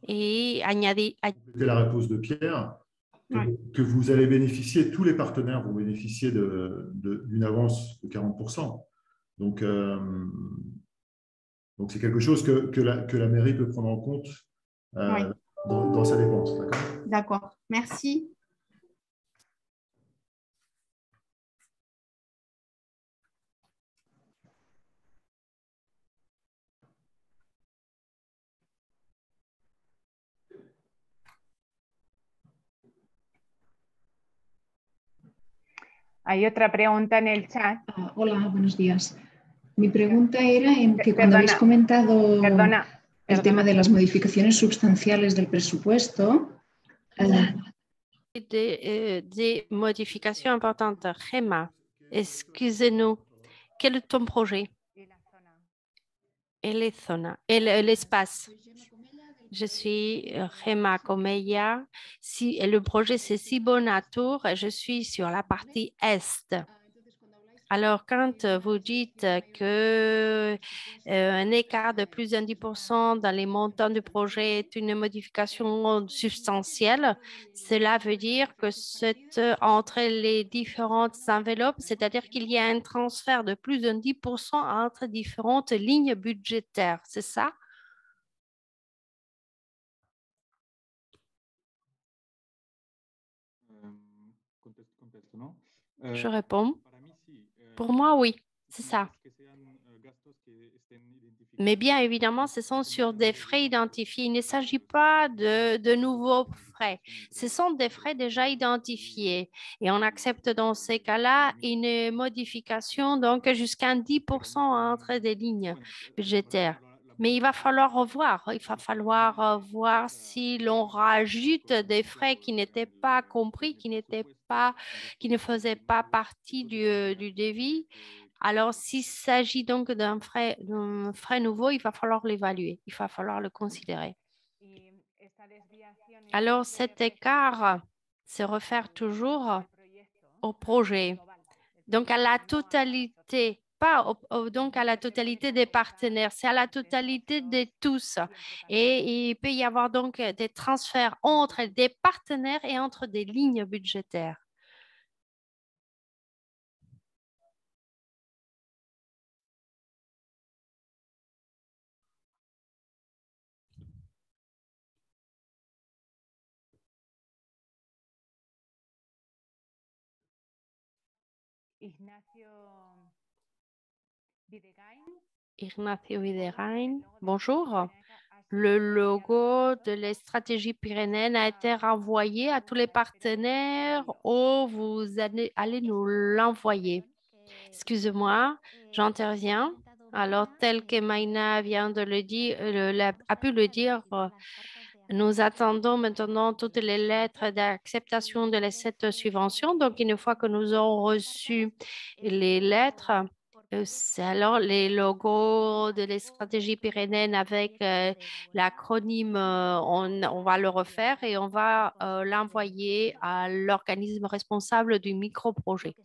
Et C'était la réponse de Pierre, que vous allez bénéficier, tous les partenaires vont bénéficier d'une avance de 40%. Donc, c'est quelque chose que la mairie peut prendre en compte dans sa dépense. D'accord, merci. Hay otra pregunta en el chat. Hola, buenos días. Mi pregunta era en que cuando habéis comentado el tema de las modificaciones sustanciales del presupuesto. Des modifications importantes. Gemma, excusez-nous, quel est ton projet? Et les zones, et l'espace. Je suis Gemma Comella. Le projet, c'est Sibonatour et je suis sur la partie Est. Alors, quand vous dites qu'un écart de plus de 10% dans les montants du projet est une modification substantielle, cela veut dire que c'est entre les différentes enveloppes, c'est-à-dire qu'il y a un transfert de plus de 10% entre différentes lignes budgétaires. C'est ça? Je réponds. Pour moi, oui, c'est ça. Mais bien évidemment, ce sont sur des frais identifiés. Il ne s'agit pas de nouveaux frais. Ce sont des frais déjà identifiés. Et on accepte dans ces cas-là une modification donc jusqu'à 10% entre des lignes budgétaires. Mais il va falloir revoir. Il va falloir voir si l'on rajoute des frais qui n'étaient pas compris, qui ne faisaient pas partie du devis. Alors, s'il s'agit donc d'un frais nouveau, il va falloir l'évaluer. Il va falloir le considérer. Alors, cet écart se réfère toujours au projet. Donc, à la totalité, pas donc à la totalité des partenaires, c'est à la totalité de tous. Et il peut y avoir donc des transferts entre des partenaires et entre des lignes budgétaires. Ignacio Videgain, bonjour. Le logo de la stratégie pyrénéenne a été renvoyé à tous les partenaires ou vous allez nous l'envoyer? Excusez-moi, j'interviens. Alors, tel que Maïna vient de le dire, a pu le dire, nous attendons maintenant toutes les lettres d'acceptation de cette subvention. Donc, une fois que nous aurons reçu les lettres, c'est alors les logos de la stratégie pyrénéenne avec l'acronyme, on va le refaire et on va l'envoyer à l'organisme responsable du micro-projet.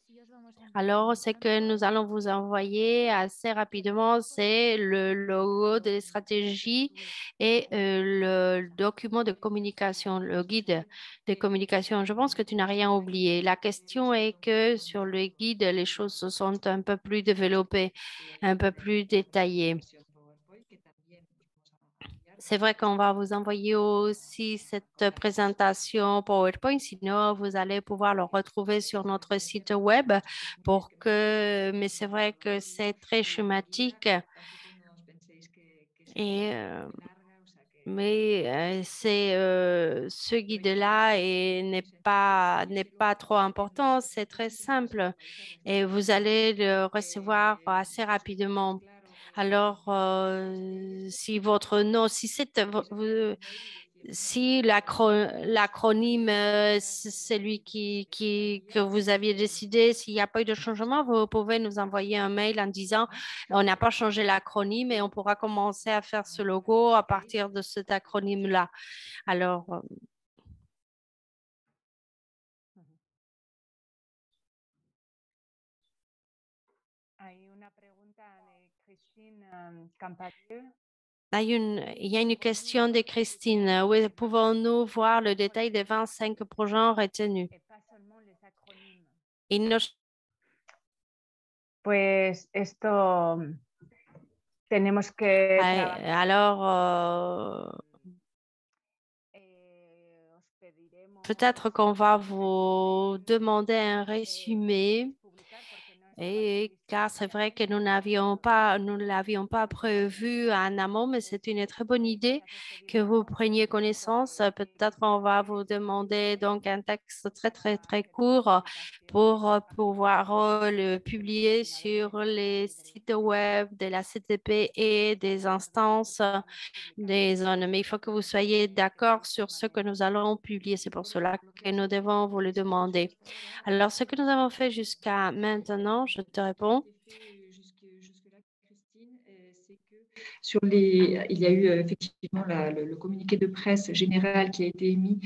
Alors, ce que nous allons vous envoyer assez rapidement, c'est le logo de stratégie et le document de communication, le guide de communication. Je pense que tu n'as rien oublié. La question est que sur le guide, les choses se sont un peu plus développées, un peu plus détaillées. C'est vrai qu'on va vous envoyer aussi cette présentation PowerPoint, sinon vous allez pouvoir le retrouver sur notre site web mais c'est vrai que c'est très schématique et ce guide-là n'est pas trop important, c'est très simple et vous allez le recevoir assez rapidement. Alors, si votre nom, si l'acronyme, c'est celui que vous aviez décidé, s'il n'y a pas eu de changement, vous pouvez nous envoyer un mail en disant on n'a pas changé l'acronyme et on pourra commencer à faire ce logo à partir de cet acronyme-là. Alors, il y a une question de Christine. Où pouvons-nous voir le détail des 25 projets retenus? Pues esto tenemos que alors, peut-être qu'on va vous demander un résumé. Et car c'est vrai que nous ne l'avions pas prévu en amont, mais c'est une très bonne idée que vous preniez connaissance. Peut-être on va vous demander donc un texte très, très, très court pour pouvoir le publier sur les sites web de la CTP et des instances des zones. Mais il faut que vous soyez d'accord sur ce que nous allons publier. C'est pour cela que nous devons vous le demander. Alors, ce que nous avons fait jusqu'à maintenant, je te réponds. Il y a eu effectivement le communiqué de presse général qui a été émis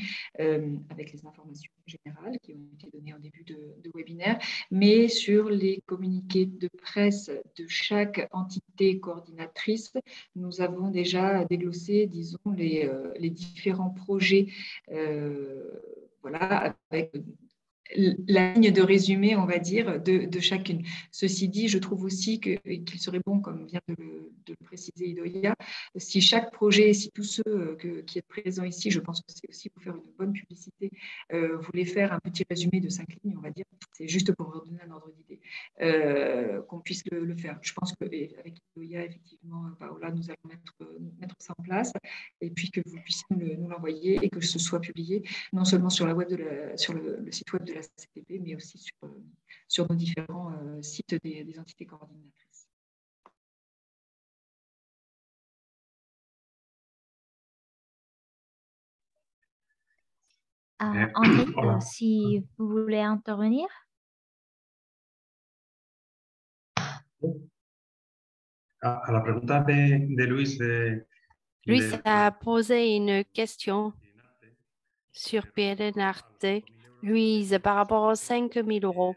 avec les informations générales qui ont été données en début de webinaire, mais sur les communiqués de presse de chaque entité coordinatrice, nous avons déjà déglossé, disons, les différents projets, voilà, avec la ligne de résumé, on va dire, de chacune. Ceci dit, je trouve aussi qu'il serait bon, comme vient de le préciser Idoia, si chaque projet, si tous ceux qui êtes présents ici, je pense que c'est aussi pour faire une bonne publicité, voulaient faire un petit résumé de 5 lignes, on va dire, c'est juste pour vous donner un ordre d'idée, qu'on puisse le faire. Je pense qu'avec Idoia, effectivement, Paola, nous allons mettre ça en place, et puis que vous puissiez nous l'envoyer et que ce soit publié, non seulement sur sur le site web de la CTP, mais aussi sur nos différents sites des entités coordinatrices. André, Hola. si vous voulez intervenir. A la pregunta de Luis Luis de a posé une question sur PNRT. Louise, par rapport aux 5 000 euros.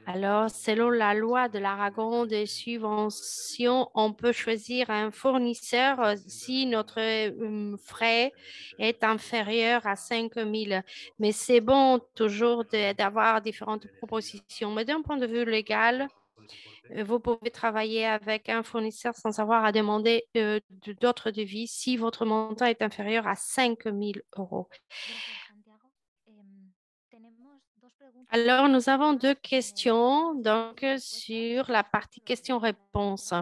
Alors, selon la loi de l'Aragon des subventions, on peut choisir un fournisseur si notre frais est inférieur à 5 000. Mais c'est bon toujours d'avoir différentes propositions. Mais d'un point de vue légal, vous pouvez travailler avec un fournisseur sans avoir à demander d'autres devis si votre montant est inférieur à 5 000 euros. Alors, nous avons deux questions donc, sur la partie questions-réponses.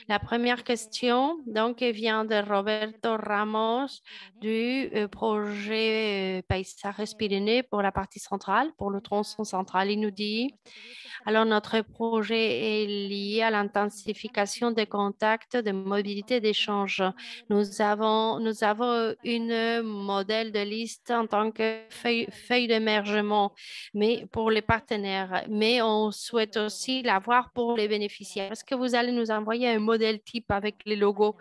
La première question donc, vient de Roberto Ramos du projet Paisajes Pyrénées pour la partie centrale, pour le tronçon central. Il nous dit, alors notre projet est lié à l'intensification des contacts de mobilité et d'échange. Nous avons une modèle de liste en tant que feuille d'émergement mais pour les partenaires, mais on souhaite aussi l'avoir pour les bénéficiaires. Est-ce que vous allez nous envoyer un modèle type avec les logos?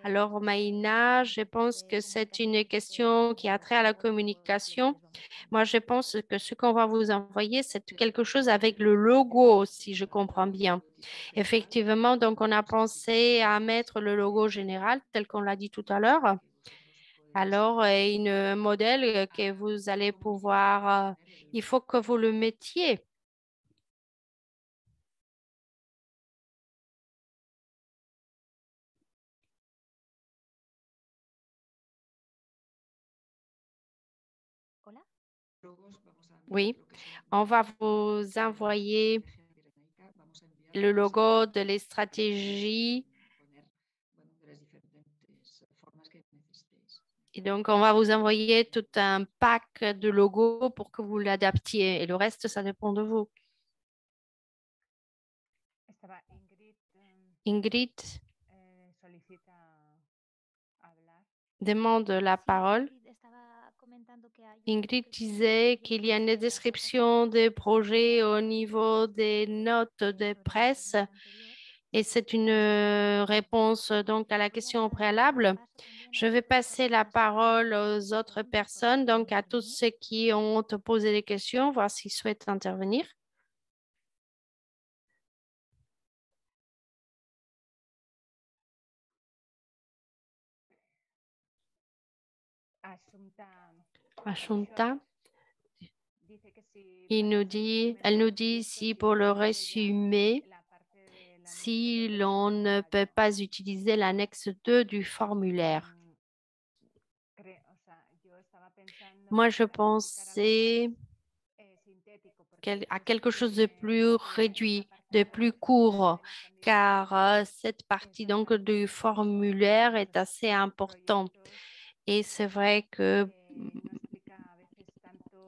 Alors, Maïna, je pense que c'est une question qui a trait à la communication. Moi, je pense que ce qu'on va vous envoyer, c'est quelque chose avec le logo, si je comprends bien. Effectivement, donc on a pensé à mettre le logo général, tel qu'on l'a dit tout à l'heure. Alors, un modèle que vous allez pouvoir, il faut que vous le mettiez. Oui, on va vous envoyer le logo de les stratégies. Et donc, on va vous envoyer tout un pack de logos pour que vous l'adaptiez. Et le reste, ça dépend de vous. Ingrid demande la parole. Ingrid disait qu'il y a une description des projets au niveau des notes de presse et c'est une réponse donc à la question préalable. Je vais passer la parole aux autres personnes, donc à tous ceux qui ont posé des questions, voir s'ils souhaitent intervenir. Ashunta, elle nous dit si pour le résumé, si l'on ne peut pas utiliser l'annexe 2 du formulaire. Moi, je pensais à quelque chose de plus réduit, de plus court, car cette partie donc du formulaire est assez importante. Et c'est vrai que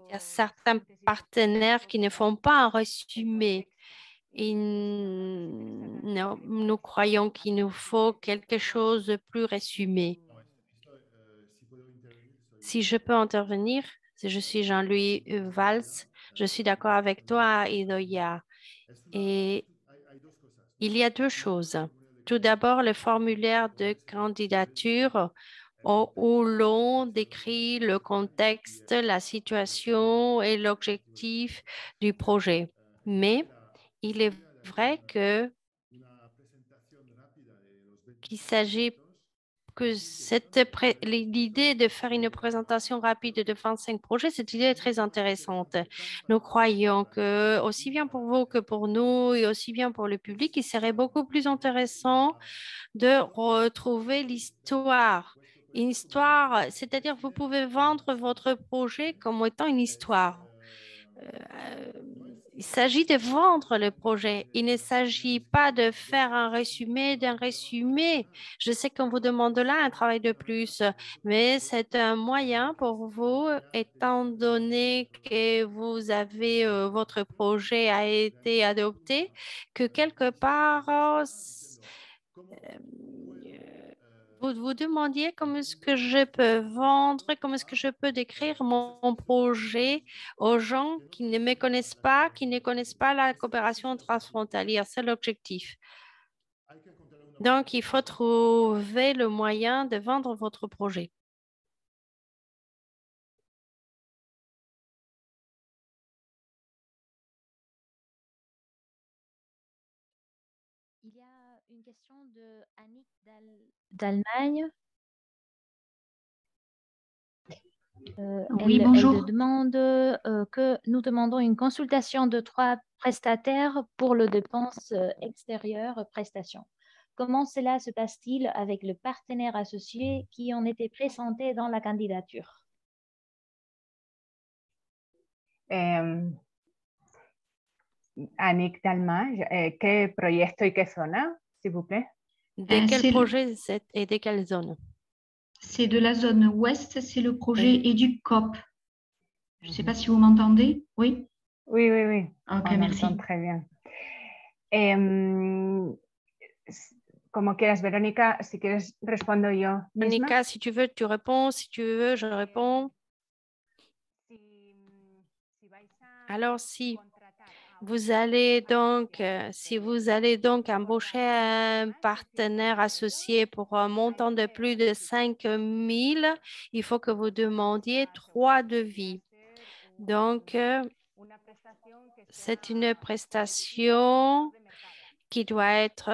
il y a certains partenaires qui ne font pas un résumé. Et nous croyons qu'il nous faut quelque chose de plus résumé. Si je peux intervenir, je suis Jean-Louis Valls. Je suis d'accord avec toi, Idoia. Et il y a deux choses. Tout d'abord, le formulaire de candidature où l'on décrit le contexte, la situation et l'objectif du projet. Mais il est vrai qu'il s'agit que l'idée de faire une présentation rapide de 25 projets, cette idée est très intéressante. Nous croyons que, aussi bien pour vous que pour nous et aussi bien pour le public, il serait beaucoup plus intéressant de retrouver l'histoire. Une histoire, c'est-à-dire vous pouvez vendre votre projet comme étant une histoire. Il s'agit de vendre le projet. Il ne s'agit pas de faire un résumé d'un résumé. Je sais qu'on vous demande là un travail de plus, mais c'est un moyen pour vous, étant donné que vous avez votre projet a été adopté, que quelque part Vous vous demandiez comment est-ce que je peux vendre, comment est-ce que je peux décrire mon projet aux gens qui ne me connaissent pas, qui ne connaissent pas la coopération transfrontalière. C'est l'objectif. Donc, il faut trouver le moyen de vendre votre projet. Il y a une question de Annick d'Allemagne. Oui, bonjour. Elle demande que nous demandons une consultation de 3 prestataires pour le dépense extérieure prestation. Comment cela se passe-t-il avec le partenaire associé qui ont été présentés dans la candidature? Annick d'Allemagne, ¿qué proyecto y qué zona, s'il vous plaît? De quel projet et de quelle zone? C'est de la zone ouest, c'est le projet EduCOP. Je ne sais pas si vous m'entendez. Oui? Oui, oui, oui. Ok, On merci. entend très bien. Como quieras, Verónica, si quieres respondo yo misma. Verónica, si tu veux, tu réponds. Si tu veux, je réponds. Alors, si vous allez donc embaucher un partenaire associé pour un montant de plus de 5 000, il faut que vous demandiez 3 devis. Donc, c'est une prestation qui doit être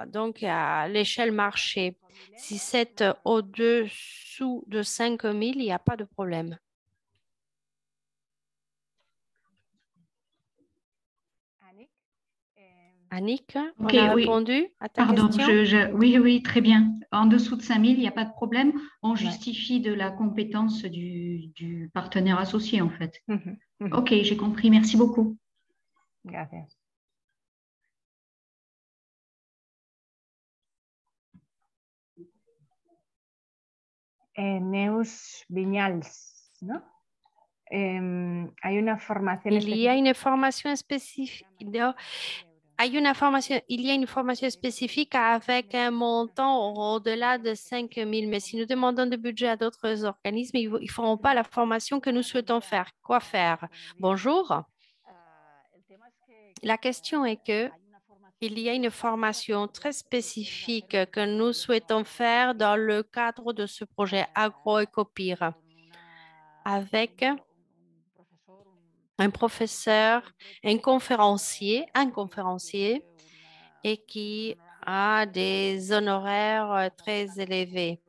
donc à l'échelle marché. Si c'est au-dessous de 5 000, il n'y a pas de problème. Annick, on a répondu à ta question? Oui, oui, très bien. En dessous de 5 000, il n'y a pas de problème. On justifie de la compétence du partenaire associé, en fait. Ok, j'ai compris. Merci beaucoup. Gracias. Neus Viñals, ¿no? Hay una formación Il y a une formation spécifique. Il y a une formation spécifique avec un montant au-delà de 5 000. Mais si nous demandons de budget à d'autres organismes, ils ne feront pas la formation que nous souhaitons faire. Quoi faire? Bonjour. La question est que il y a une formation très spécifique que nous souhaitons faire dans le cadre de ce projet Agroecopir avec un professeur, un conférencier et qui a des honoraires très élevés.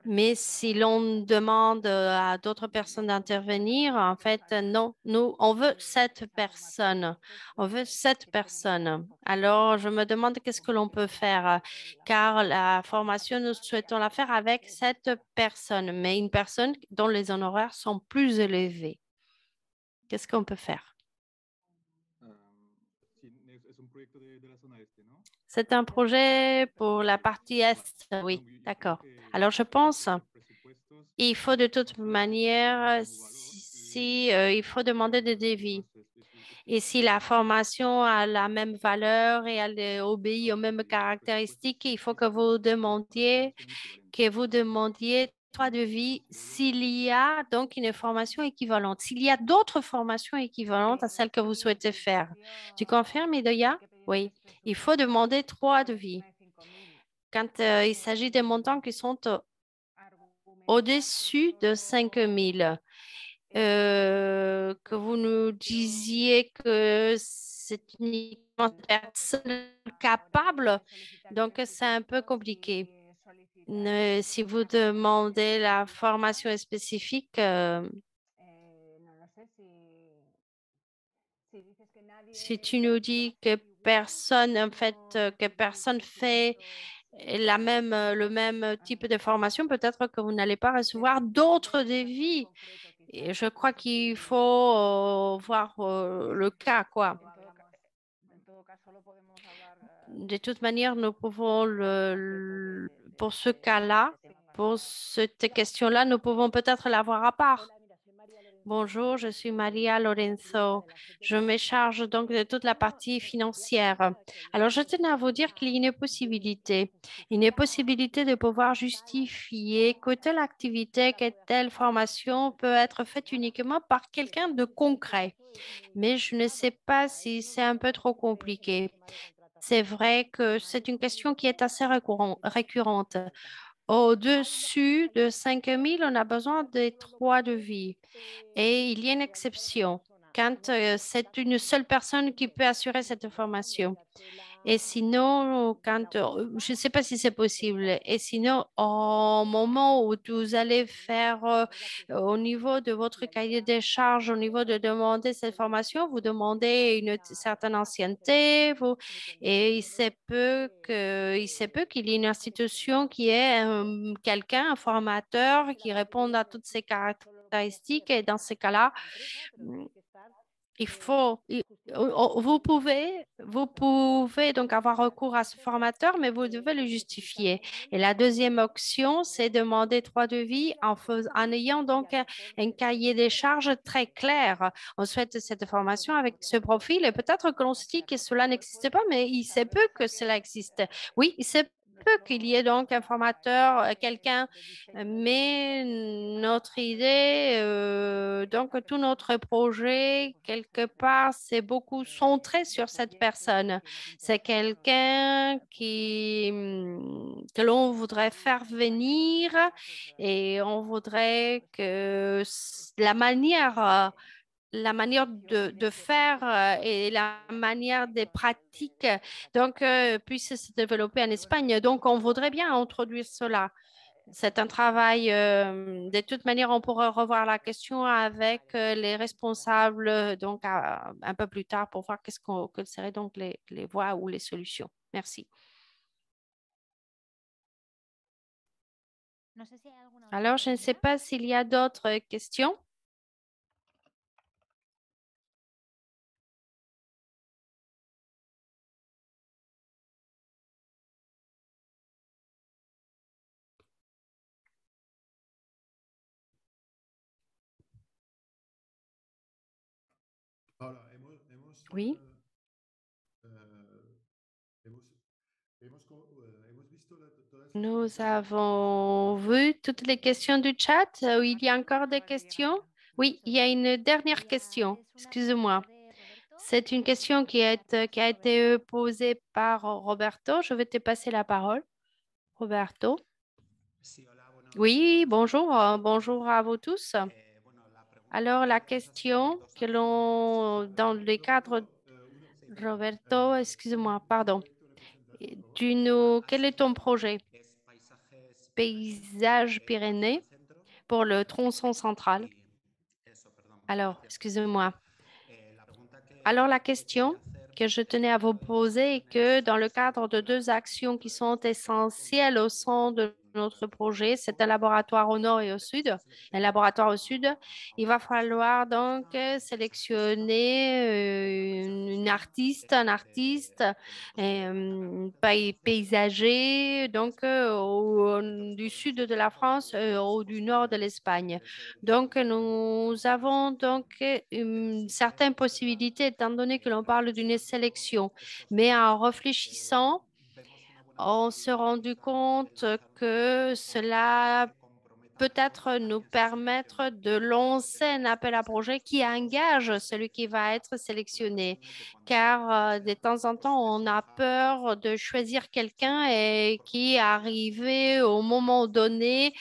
Mais si l'on demande à d'autres personnes d'intervenir, en fait, non, nous, on veut 7 personnes. On veut 7 personnes. Alors, je me demande qu'est-ce que l'on peut faire, car la formation, nous souhaitons la faire avec 7 personnes, mais une personne dont les honoraires sont plus élevés. Qu'est-ce qu'on peut faire? C'est un projet pour la partie Est, oui, d'accord. Alors, je pense il faut de toute manière, il faut demander des devis. Et si la formation a la même valeur et elle obéit aux mêmes caractéristiques, il faut que vous demandiez 3 devis s'il y a donc une formation équivalente. S'il y a d'autres formations équivalentes à celle que vous souhaitez faire. Tu confirmes, Idoya? Oui. Il faut demander 3 devis. Quand il s'agit des montants qui sont au-dessus de 5 000, que vous nous disiez que c'est uniquement une personne capable, donc c'est un peu compliqué. Si vous demandez la formation spécifique, si tu nous dis que personne, en fait, que personne fait le même type de formation, peut-être que vous n'allez pas recevoir d'autres devis. Et je crois qu'il faut voir le cas, quoi. De toute manière, nous pouvons, pour ce cas-là, pour cette question-là, nous pouvons peut-être l'avoir à part. Bonjour, je suis Maria Lorenzo. Je me charge donc de toute la partie financière. Alors, je tenais à vous dire qu'il y a une possibilité de pouvoir justifier que telle activité, que telle formation peut être faite uniquement par quelqu'un de concret. Mais je ne sais pas si c'est un peu trop compliqué. C'est vrai que c'est une question qui est assez récurrente. Au-dessus de 5 000, on a besoin des 3 devis. Et il y a une exception quand c'est une seule personne qui peut assurer cette formation. Et sinon, je ne sais pas si c'est possible. Et sinon, au moment où vous allez faire au niveau de votre cahier des charges, au niveau de demander cette formation, vous demandez une certaine ancienneté, et il se peut qu'il y ait une institution qui ait quelqu'un, un formateur qui réponde à toutes ces caractéristiques. Et dans ces cas-là, il faut, il- vous pouvez donc avoir recours à ce formateur, mais vous devez le justifier. Et la deuxième option, c'est demander 3 devis en ayant donc un cahier des charges très clair. On souhaite cette formation avec ce profil et peut-être que l'on se dit que cela n'existe pas, mais il se peut que cela existe. Oui, il se peut qu'il y ait donc un formateur, quelqu'un, mais notre idée, donc tout notre projet, quelque part, c'est beaucoup centré sur cette personne. C'est quelqu'un que l'on voudrait faire venir et on voudrait que la manière de faire et la manière des pratiques puisse se développer en Espagne. Donc, on voudrait bien introduire cela. C'est un travail. De toute manière, on pourra revoir la question avec les responsables un peu plus tard pour voir quelles seraient donc les voies ou les solutions. Merci. Alors, je ne sais pas s'il y a d'autres questions. Oui. Nous avons vu toutes les questions du chat. Il y a encore des questions? Oui, il y a une dernière question. Excusez-moi. C'est une question qui a été posée par Roberto. Je vais te passer la parole. Roberto. Oui, bonjour. Bonjour à vous tous. Alors, la question que dans le cadre, Roberto, excusez-moi, pardon. Quel est ton projet? Paysage Pyrénées pour le tronçon central. Alors, excusez-moi. Alors, la question que je tenais à vous poser est que dans le cadre de 2 actions qui sont essentielles au sein de notre projet, c'est un laboratoire au nord et au sud. Un laboratoire au sud, il va falloir donc sélectionner un artiste paysager du sud de la France ou du nord de l'Espagne. Donc, nous avons donc certaines possibilités, étant donné que l'on parle d'une sélection. Mais en réfléchissant, on s'est rendu compte que cela peut-être nous permettre de lancer un appel à projet qui engage celui qui va être sélectionné. Car de temps en temps, on a peur de choisir quelqu'un et qui, arrivé au moment donné,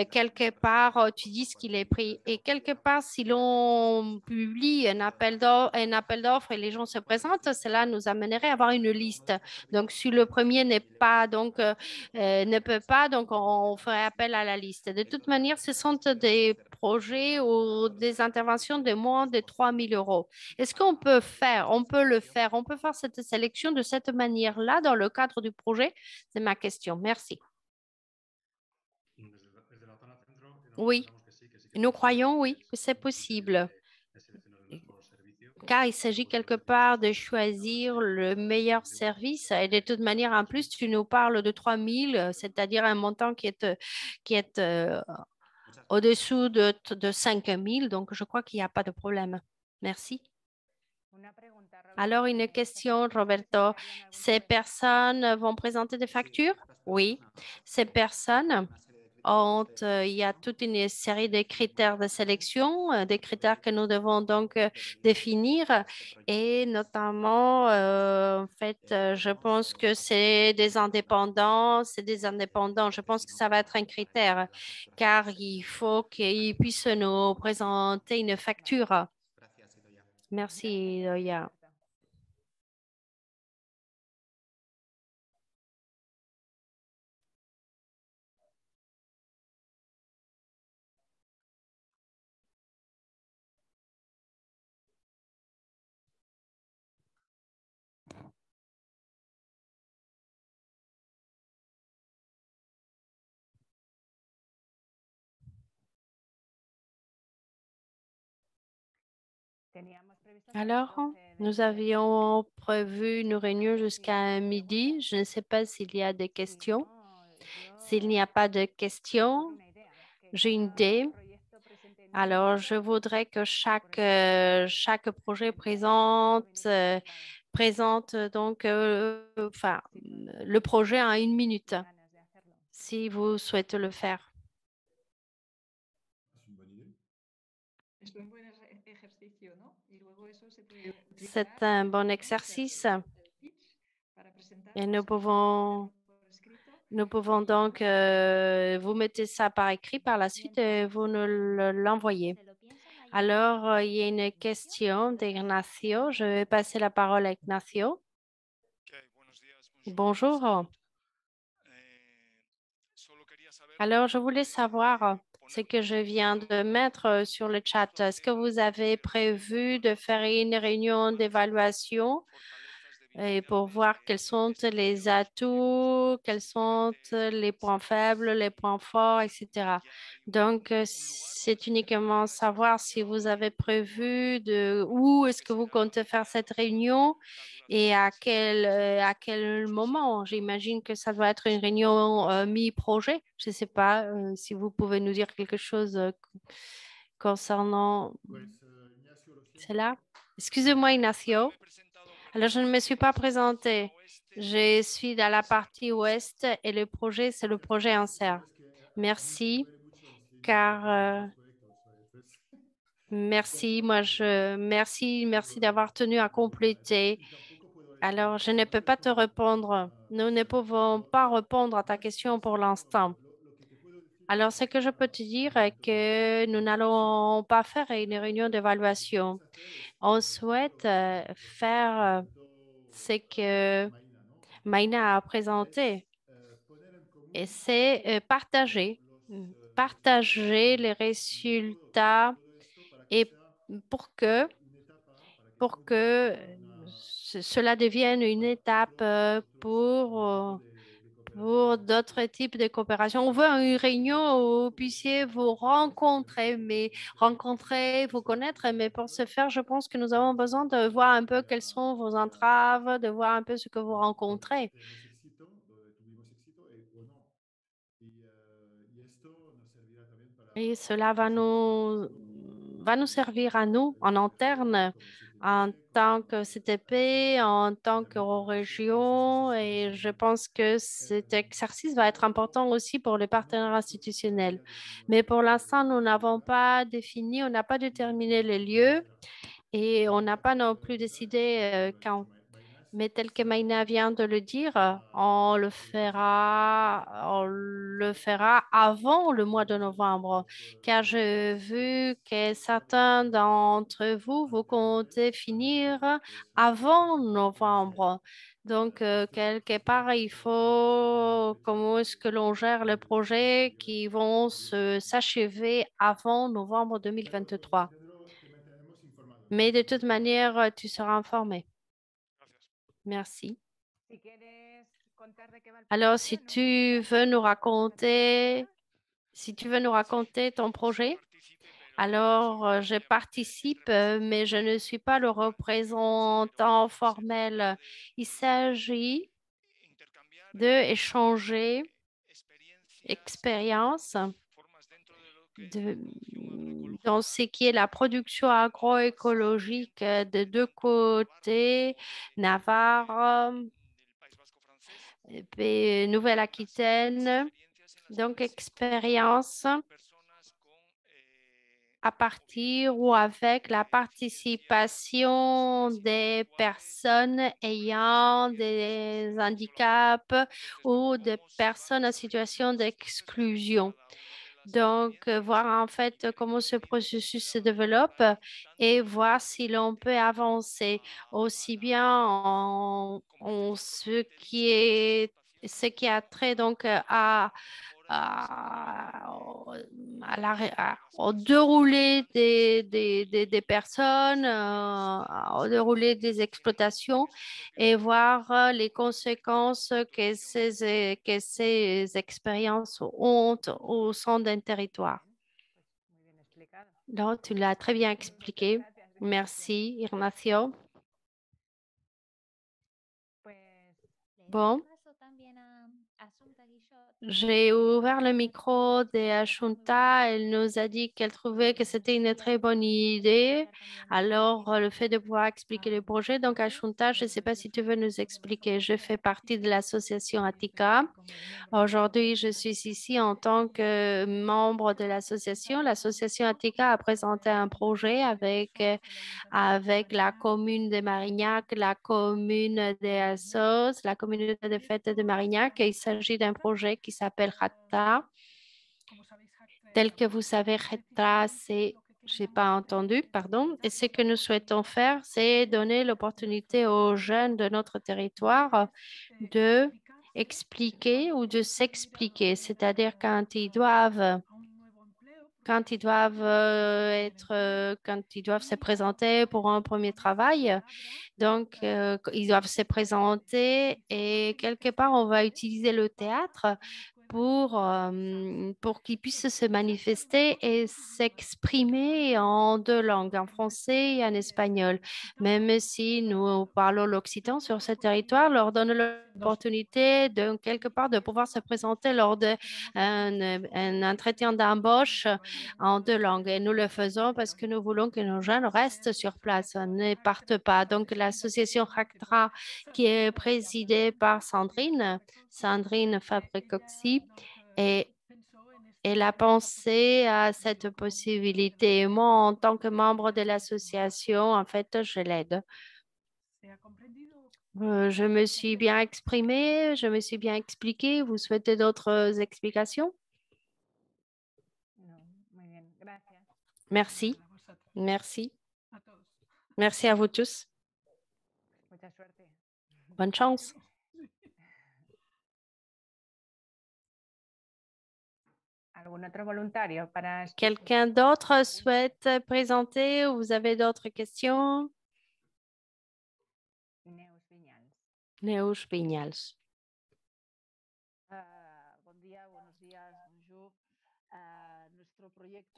quelque part, tu dis ce qu'il est pris. Et quelque part, si l'on publie un appel d'offres et les gens se présentent, cela nous amènerait à avoir une liste. Donc, si le premier n'est pas, ne peut pas, donc on ferait appel à la liste. De toute manière, ce sont des projets ou des interventions de moins de 3 000 euros. Est-ce qu'on peut faire, on peut le faire, on peut faire cette sélection de cette manière-là dans le cadre du projet? C'est ma question. Merci. Oui, nous croyons, oui, que c'est possible. Car il s'agit quelque part de choisir le meilleur service. Et de toute manière, en plus, tu nous parles de 3 000, c'est-à-dire un montant qui est au-dessous de 5 000, donc je crois qu'il n'y a pas de problème. Merci. Alors, une question, Roberto. Ces personnes vont présenter des factures? Oui. Ces personnes il y a toute une série de critères de sélection, des critères que nous devons donc définir et notamment, en fait, je pense que c'est des indépendants, Je pense que ça va être un critère car il faut qu'ils puissent nous présenter une facture. Merci, Loya. Alors, nous avions prévu une réunion jusqu'à midi. Je ne sais pas s'il y a des questions. S'il n'y a pas de questions, j'ai une idée. Alors, je voudrais que chaque projet présente donc le projet en 1 minute, si vous souhaitez le faire. C'est un bon exercice et nous pouvons donc, vous mettez ça par écrit par la suite et vous nous l'envoyez. Alors, il y a une question d'Ignacio. Je vais passer la parole à Ignacio. Bonjour. Alors, je voulais savoir ce que je viens de mettre sur le chat. Est-ce que vous avez prévu de faire une réunion d'évaluation et pour voir quels sont les atouts, quels sont les points faibles, les points forts, etc. Donc, c'est uniquement savoir si vous avez prévu où est-ce que vous comptez faire cette réunion et à quel moment. J'imagine que ça doit être une réunion mi-projet. Je ne sais pas si vous pouvez nous dire quelque chose concernant cela. Excusez-moi, Ignacio. Alors, je ne me suis pas présentée. Je suis dans la partie ouest et le projet, c'est le projet Inser. Merci, car merci, merci d'avoir tenu à compléter. Alors, je ne peux pas te répondre. Nous ne pouvons pas répondre à ta question pour l'instant. Alors, ce que je peux te dire est que nous n'allons pas faire une réunion d'évaluation. On souhaite faire ce que Maïna a présenté, et c'est partager les résultats et pour que cela devienne une étape pour d'autres types de coopération. On veut une réunion où vous puissiez vous rencontrer, vous connaître, mais pour ce faire, je pense que nous avons besoin de voir un peu quelles sont vos entraves, de voir un peu ce que vous rencontrez. Et cela va nous servir à nous en interne, en tant que CTP, en tant qu'Eurorégion, et je pense que cet exercice va être important aussi pour les partenaires institutionnels. Mais pour l'instant, nous n'avons pas défini, on n'a pas déterminé les lieux et on n'a pas non plus décidé quand. Mais tel que Maïna vient de le dire, on le fera avant le mois de novembre, car j'ai vu que certains d'entre vous, vous comptez finir avant novembre. Donc, quelque part, il faut comment est-ce que l'on gère les projets qui vont s'achever avant novembre 2023. Mais de toute manière, tu seras informé. Merci. Alors, si tu veux nous raconter ton projet, alors je participe, mais je ne suis pas le représentant formel. Il s'agit d'échanger expériences dans ce qui est la production agroécologique de deux côtés, Navarre et Nouvelle-Aquitaine. Donc, expérience à partir ou avec la participation des personnes ayant des handicaps ou des personnes en situation d'exclusion. Donc, voir en fait comment ce processus se développe et voir si l'on peut avancer aussi bien en ce qui a trait donc au déroulé des personnes, au déroulé des exploitations et voir les conséquences que ces expériences ont au sein d'un territoire. Donc, tu l'as très bien expliqué. Merci, Ignacio. Bon. J'ai ouvert le micro d'Ashunta. Elle nous a dit qu'elle trouvait que c'était une très bonne idée. Alors, le fait de pouvoir expliquer le projet. Donc, Ashunta, je ne sais pas si tu veux nous expliquer. Je fais partie de l'association Attica. Aujourd'hui, je suis ici en tant que membre de l'association. L'association Attica a présenté un projet avec la commune de Marignac, la commune des Assos, la communauté de fête de Marignac. Il s'agit d'un projet qui s'appelle Hatta. Tel que vous savez, Hatta, c'est, je n'ai pas entendu, pardon. Et ce que nous souhaitons faire, c'est donner l'opportunité aux jeunes de notre territoire de expliquer ou de s'expliquer, c'est-à-dire quand ils doivent se présenter pour un premier travail. Donc, ils doivent se présenter et quelque part, on va utiliser le théâtre pour qu'ils puissent se manifester et s'exprimer en deux langues, en français et en espagnol. Même si nous parlons l'occitan sur ce territoire, leur donne l'opportunité de quelque part de pouvoir se présenter lors d'un entretien d'embauche en deux langues. Et nous le faisons parce que nous voulons que nos jeunes restent sur place, ne partent pas. Donc, l'association Haktra, qui est présidée par Sandrine Fabricoxi, et elle a pensé à cette possibilité. Moi, en tant que membre de l'association, en fait, je l'aide. Je me suis bien exprimée, je me suis bien expliquée. Vous souhaitez d'autres explications? Merci. Merci. Merci à vous tous. Bonne chance. Quelqu'un d'autre souhaite présenter ou vous avez d'autres questions? Neus Viñals.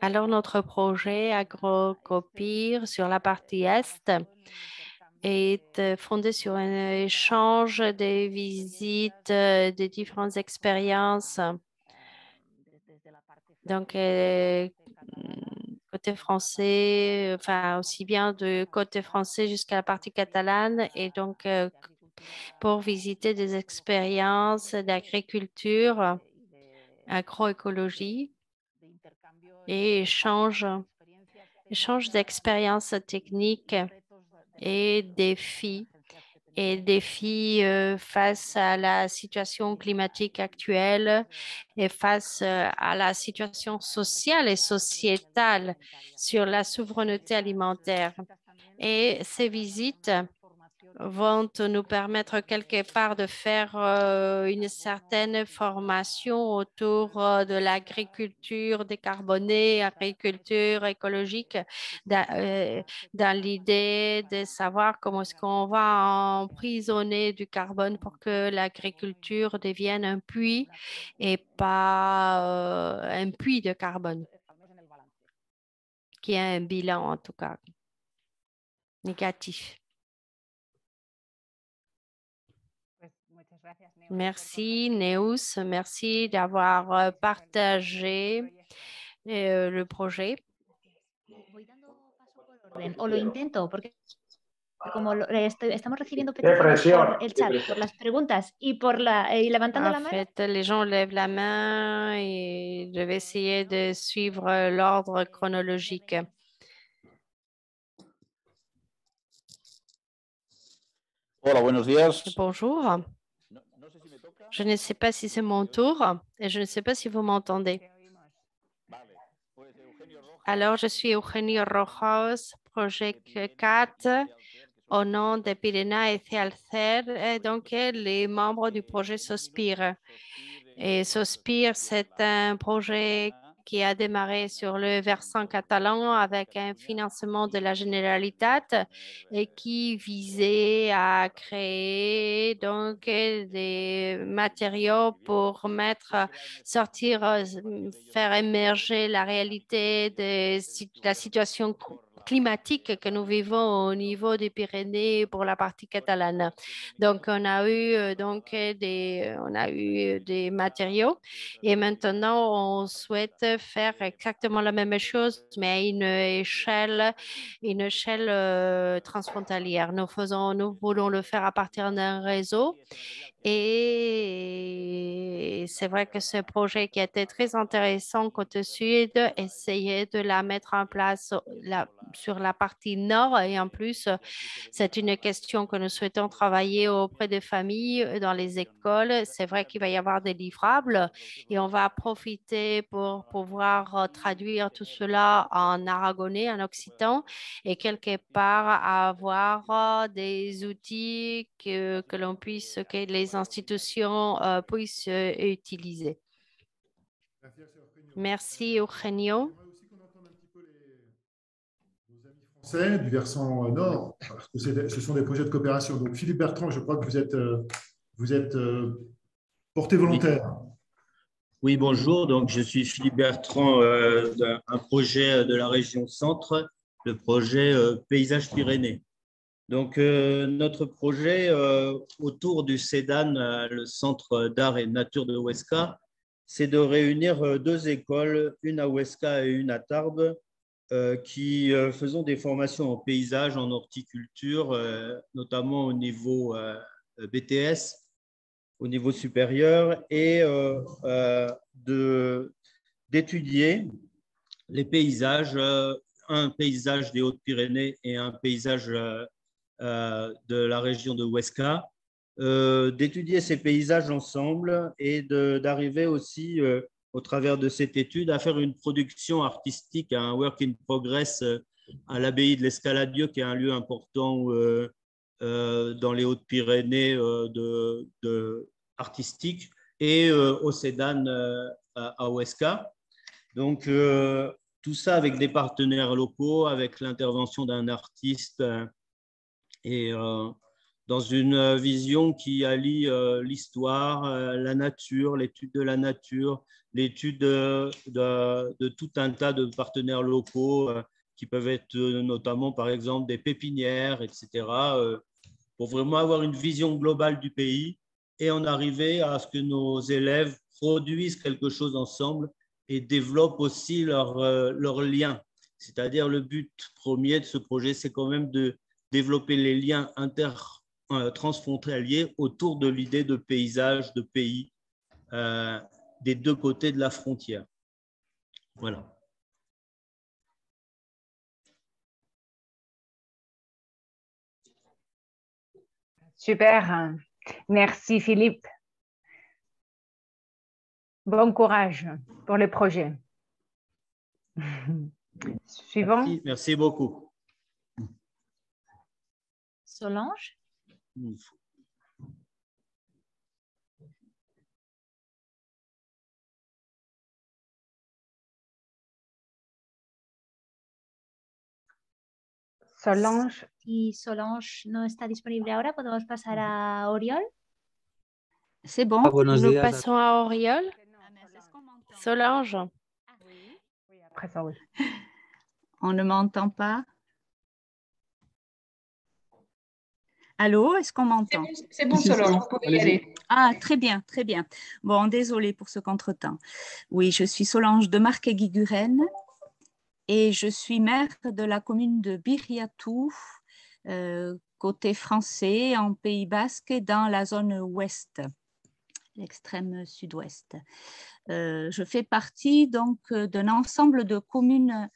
Alors, notre projet AgroCopir sur la partie Est est fondé sur un échange des visites, des différentes expériences. Donc, côté français, enfin aussi bien de côté français jusqu'à la partie catalane, et donc pour visiter des expériences d'agriculture, agroécologie et échange d'expériences techniques et défis face à la situation climatique actuelle et face à la situation sociale et sociétale sur la souveraineté alimentaire. Et ces visites vont nous permettre quelque part de faire une certaine formation autour de l'agriculture décarbonée, agriculture écologique, dans l'idée de savoir comment est-ce qu'on va emprisonner du carbone pour que l'agriculture devienne un puits et pas un puits de carbone, qui a un bilan en tout cas négatif. Merci, Neus. Merci d'avoir partagé le projet. O lo intento, porque como estamos recibiendo peticiones por el chat, por las preguntas y levantando la mano. En fait, les gens lèvent la main et je vais essayer de suivre l'ordre chronologique. Hola, buenos días. Bonjour. Je ne sais pas si c'est mon tour et je ne sais pas si vous m'entendez. Alors, je suis Eugenio Rojas, projet 4, au nom de Pirena et Cialcer, donc les membres du projet Sospire. Et Sospire, c'est un projet qui a démarré sur le versant catalan avec un financement de la Generalitat et qui visait à créer donc des matériaux pour faire émerger la réalité de la situation climatique que nous vivons au niveau des Pyrénées pour la partie catalane. Donc, on a eu des matériaux et maintenant, on souhaite faire exactement la même chose, mais à une échelle transfrontalière. Nous voulons le faire à partir d'un réseau. Et c'est vrai que ce projet qui était très intéressant côté sud, essayer de la mettre en place sur la partie nord. Et en plus, c'est une question que nous souhaitons travailler auprès des familles, dans les écoles. C'est vrai qu'il va y avoir des livrables et on va profiter pour pouvoir traduire tout cela en aragonais, en occitan, et quelque part avoir des outils que les institutions puissent utiliser. Merci, Eugenio. Français du versant nord, parce que ce sont des projets de coopération. Donc, Philippe Bertrand, je crois que vous êtes porté volontaire. Oui, bonjour. Donc, je suis Philippe Bertrand d'un projet de la région Centre, le projet Paysage Pyrénées. Donc, notre projet autour du CEDAN, le Centre d'art et de nature de Huesca, c'est de réunir deux écoles, une à Huesca et une à Tarbes, qui faisons des formations en paysage, en horticulture, notamment au niveau BTS, au niveau supérieur, et d'étudier les paysages, un paysage des Hautes-Pyrénées et un paysage de la région de Huesca, d'étudier ces paysages ensemble et d'arriver aussi au travers de cette étude, à faire une production artistique, un work in progress à l'abbaye de l'Escaladieu, qui est un lieu important dans les Hautes-Pyrénées artistique, et au CEDAN à Huesca. Donc, tout ça avec des partenaires locaux, avec l'intervention d'un artiste et dans une vision qui allie l'histoire, la nature, l'étude de la nature, l'étude de tout un tas de partenaires locaux qui peuvent être notamment, par exemple, des pépinières, etc., pour vraiment avoir une vision globale du pays et en arriver à ce que nos élèves produisent quelque chose ensemble et développent aussi leurs liens. C'est-à-dire le but premier de ce projet, c'est quand même de développer les liens transfrontaliers autour de l'idée de paysage, de pays, des deux côtés de la frontière. Voilà. Super. Merci Philippe. Bon courage pour le projet. Suivant. Merci beaucoup. Solange. Solange. Si Solange no está disponible ahora, podemos pasar a Oriol. C'est bon, nous passons à Oriol. Solange. Oui, après ça, oui. On ne m'entend pas. Allô, est-ce qu'on m'entend? C'est bon, Solange, vous pouvez y aller. Ah, très bien, très bien. Bon, désolée pour ce contretemps. Oui, je suis Solange de Marquet-Guiguren et je suis maire de la commune de Biriatou, côté français, en Pays Basque, dans la zone ouest, l'extrême sud-ouest. Je fais partie donc d'un ensemble de communes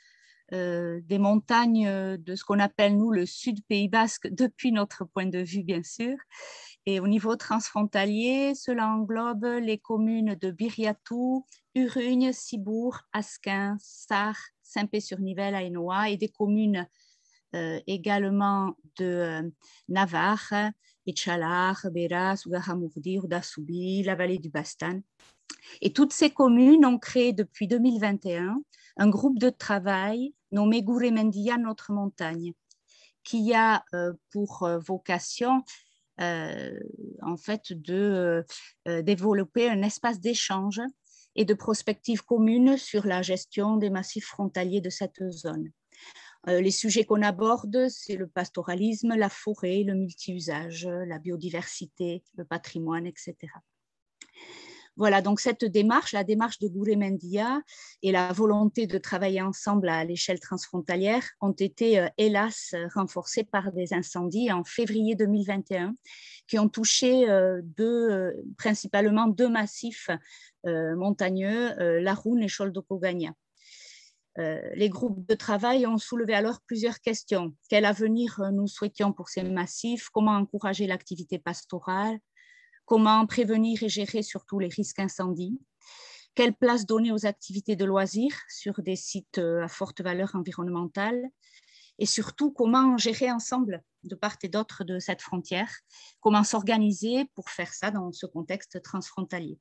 des montagnes de ce qu'on appelle, nous, le sud Pays Basque, depuis notre point de vue, bien sûr. Et au niveau transfrontalier, cela englobe les communes de Biriatou, Urugne, Cibourg, Asquin, Sart, Saint-Pé-sur-Nivelle, Ainoa et des communes également de Navarre, Etchalar, Beras, Ugaramurdi, Urdasubi, la vallée du Bastan. Et toutes ces communes ont créé depuis 2021 un groupe de travail nommé Guremendia Notre Montagne, qui a pour vocation en fait de développer un espace d'échange et de prospective commune sur la gestion des massifs frontaliers de cette zone. Les sujets qu'on aborde, c'est le pastoralisme, la forêt, le multi-usage, la biodiversité, le patrimoine, etc. Voilà, donc cette démarche, la démarche de Guremendia et la volonté de travailler ensemble à l'échelle transfrontalière ont été, hélas, renforcées par des incendies en février 2021 qui ont touché principalement deux massifs montagneux, Laroun et Choldokogania. Les groupes de travail ont soulevé alors plusieurs questions. Quel avenir nous souhaitions pour ces massifs? Comment encourager l'activité pastorale? Comment prévenir et gérer surtout les risques incendies? Quelle place donner aux activités de loisirs sur des sites à forte valeur environnementale? Et surtout, comment gérer ensemble de part et d'autre de cette frontière? Comment s'organiser pour faire ça dans ce contexte transfrontalier?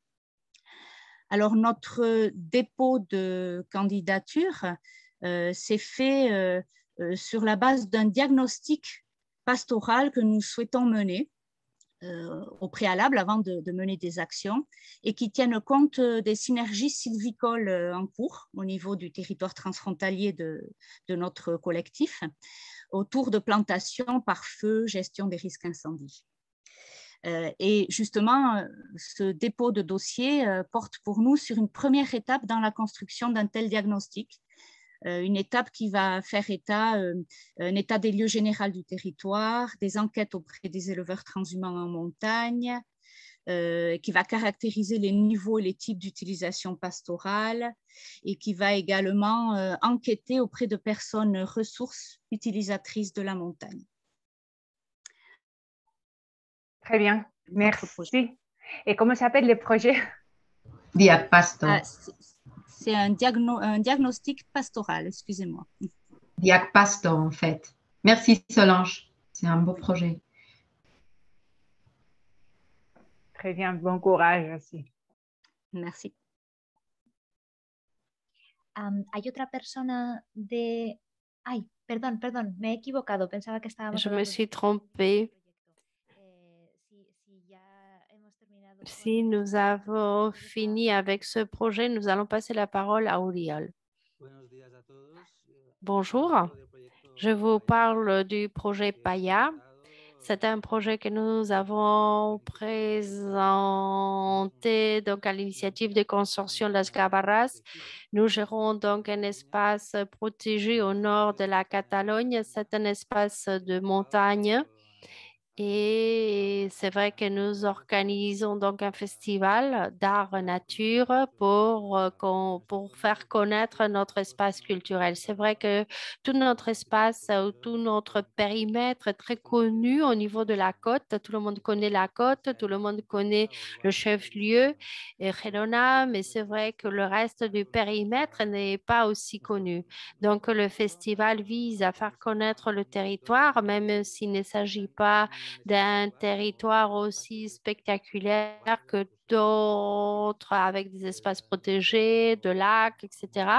Alors, notre dépôt de candidature s'est fait sur la base d'un diagnostic pastoral que nous souhaitons mener au préalable avant de mener des actions et qui tiennent compte des synergies sylvicoles en cours au niveau du territoire transfrontalier de notre collectif autour de plantations par feu, gestion des risques incendies. Et justement, ce dépôt de dossier porte pour nous sur une première étape dans la construction d'un tel diagnostic, une étape qui va faire un état des lieux général du territoire, des enquêtes auprès des éleveurs transhumants en montagne, qui va caractériser les niveaux et les types d'utilisation pastorale et qui va également enquêter auprès de personnes ressources utilisatrices de la montagne. Très bien, merci. Et comment s'appelle le projet? Diagpasto. C'est un diagnostic pastoral, excusez-moi. Diagpasto, en fait. Merci Solange, c'est un beau projet. Très bien, bon courage aussi. Merci. Hay otra persona de... Ay, perdón, me he equivocado, pensaba que estábamos... Je me suis trompée. Si nous avons fini avec ce projet, nous allons passer la parole à Uriel. Bonjour, je vous parle du projet Paya. C'est un projet que nous avons présenté donc, à l'initiative du consortium Las Gabarras. Nous gérons donc un espace protégé au nord de la Catalogne. C'est un espace de montagne. Et c'est vrai que nous organisons donc un festival d'art nature pour faire connaître notre espace culturel. C'est vrai que tout notre espace, tout notre périmètre est très connu au niveau de la côte. Tout le monde connaît la côte, tout le monde connaît le chef-lieu, Gerona, mais c'est vrai que le reste du périmètre n'est pas aussi connu. Donc, le festival vise à faire connaître le territoire, même s'il ne s'agit pas d'un territoire aussi spectaculaire que d'autres avec des espaces protégés, de lacs, etc.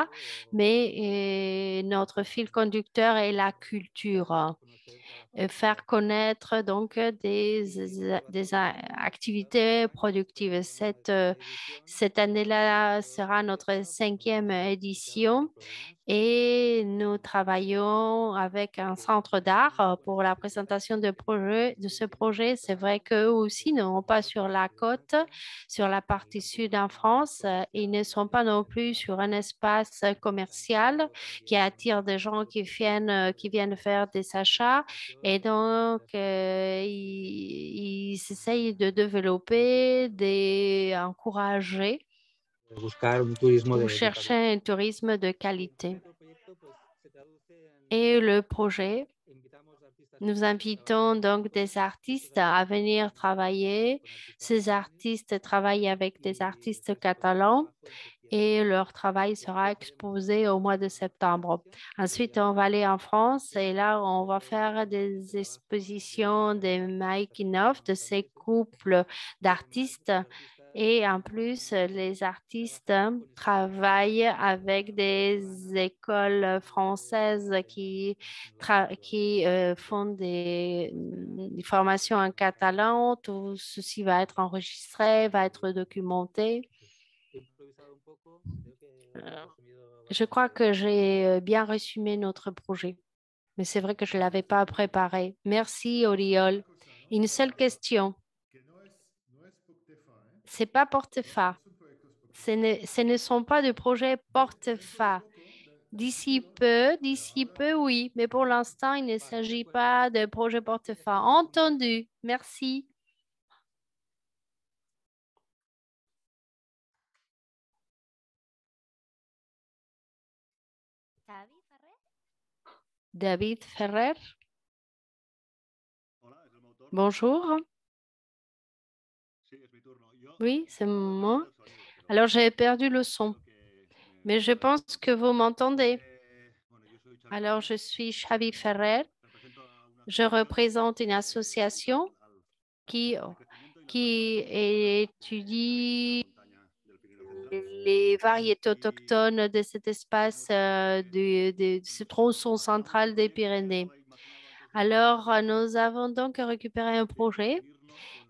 Mais notre fil conducteur est la culture. faire connaître donc des activités productives. Cette année-là sera notre 5e édition et nous travaillons avec un centre d'art pour la présentation de ce projet. C'est vrai qu'eux aussi ne sont pas sur la côte, sur la partie sud en France. Ils ne sont pas non plus sur un espace commercial qui attire des gens qui viennent faire des achats. Et donc, ils essayent de développer, d'encourager ou chercher un tourisme de qualité. Et le projet, nous invitons donc des artistes à venir travailler. Ces artistes travaillent avec des artistes catalans et leur travail sera exposé au mois de septembre. Ensuite, on va aller en France et là, on va faire des expositions, des making-of de ces couples d'artistes. Et en plus, les artistes travaillent avec des écoles françaises qui font des formations en catalan. Tout ceci va être enregistré, va être documenté. Je crois que j'ai bien résumé notre projet, mais c'est vrai que je ne l'avais pas préparé. Merci, Oriol. Une seule question. Ce n'est pas porte-fa. Ce ne sont pas de projets porte-fa. D'ici peu, oui, mais pour l'instant, il ne s'agit pas de projets porte-fa. Entendu. Merci. David Ferrer. Bonjour. Oui, c'est moi. Alors, j'ai perdu le son, mais je pense que vous m'entendez. Alors, je suis Xavi Ferrer. Je représente une association qui étudie les variétés autochtones de cet espace, de ce tronçon central des Pyrénées. Alors, nous avons donc récupéré un projet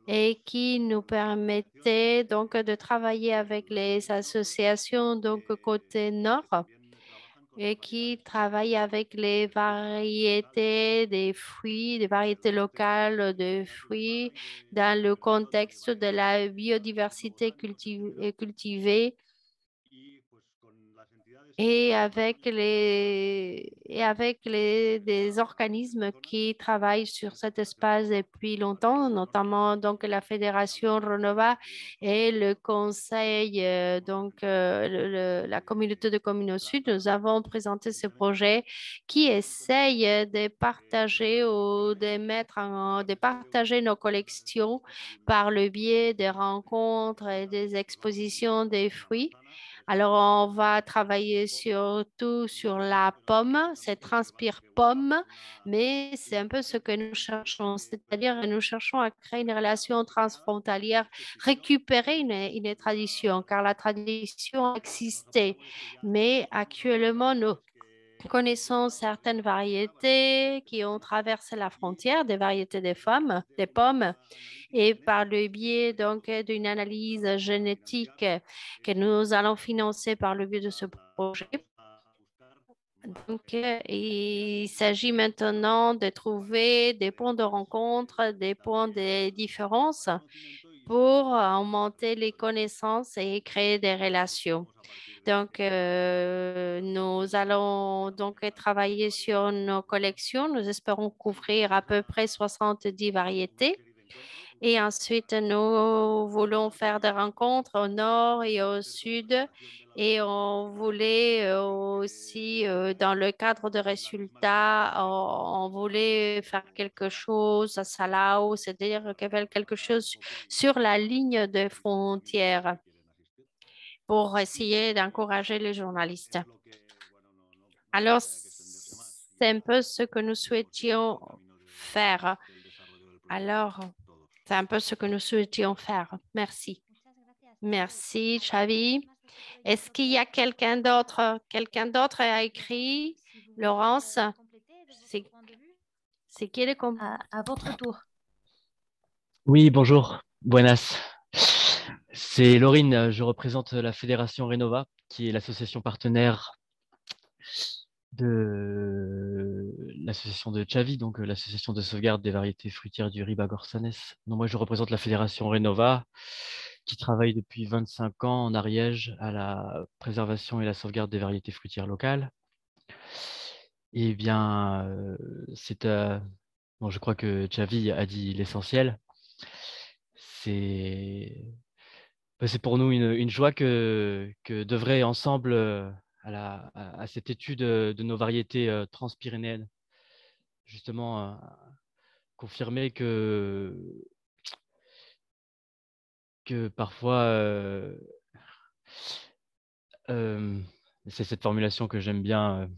et qui nous permettait donc de travailler avec les associations donc côté nord et qui travaillent avec les variétés des fruits, des variétés locales de fruits dans le contexte de la biodiversité cultivée et avec des organismes qui travaillent sur cet espace depuis longtemps, notamment donc la Fédération Renova et le Conseil, la communauté de communes au Sud. Nous avons présenté ce projet qui essaye de partager ou de partager nos collections par le biais des rencontres et des expositions des fruits. Alors, on va travailler surtout sur la pomme, c'est transpire pomme, mais c'est un peu ce que nous cherchons, c'est-à-dire nous cherchons à créer une relation transfrontalière, récupérer une tradition, car la tradition existait, mais actuellement, nous connaissons certaines variétés qui ont traversé la frontière, des variétés des pommes, et par le biais donc d'une analyse génétique que nous allons financer par le biais de ce projet. Donc, il s'agit maintenant de trouver des points de rencontre, des points de différence pour augmenter les connaissances et créer des relations. Donc, nous allons donc travailler sur nos collections. Nous espérons couvrir à peu près 70 variétés. Et ensuite, nous voulons faire des rencontres au nord et au sud. Et on voulait aussi, dans le cadre de résultats, on voulait faire quelque chose à Salau, c'est-à-dire quelque chose sur la ligne de frontière pour essayer d'encourager les journalistes. Alors, c'est un peu ce que nous souhaitions faire. Alors, c'est un peu ce que nous souhaitions faire. Merci. Merci, Xavi. Est-ce qu'il y a quelqu'un d'autre? Quelqu'un d'autre a écrit? Laurence, Si quiere à votre tour. Oui, bonjour. Buenas. C'est Laurine, je représente la Fédération Renova, qui est l'association partenaire de l'association de Chavi, donc l'association de sauvegarde des variétés fruitières du Ribagorçanès. Donc moi, je représente la Fédération Renova, qui travaille depuis 25 ans en Ariège à la préservation et la sauvegarde des variétés fruitières locales. Eh bien, bon, je crois que Chavi a dit l'essentiel. C'est pour nous une joie que d'œuvrer ensemble à cette étude de nos variétés transpyrénéennes. Justement, confirmer que parfois, c'est cette formulation que j'aime bien,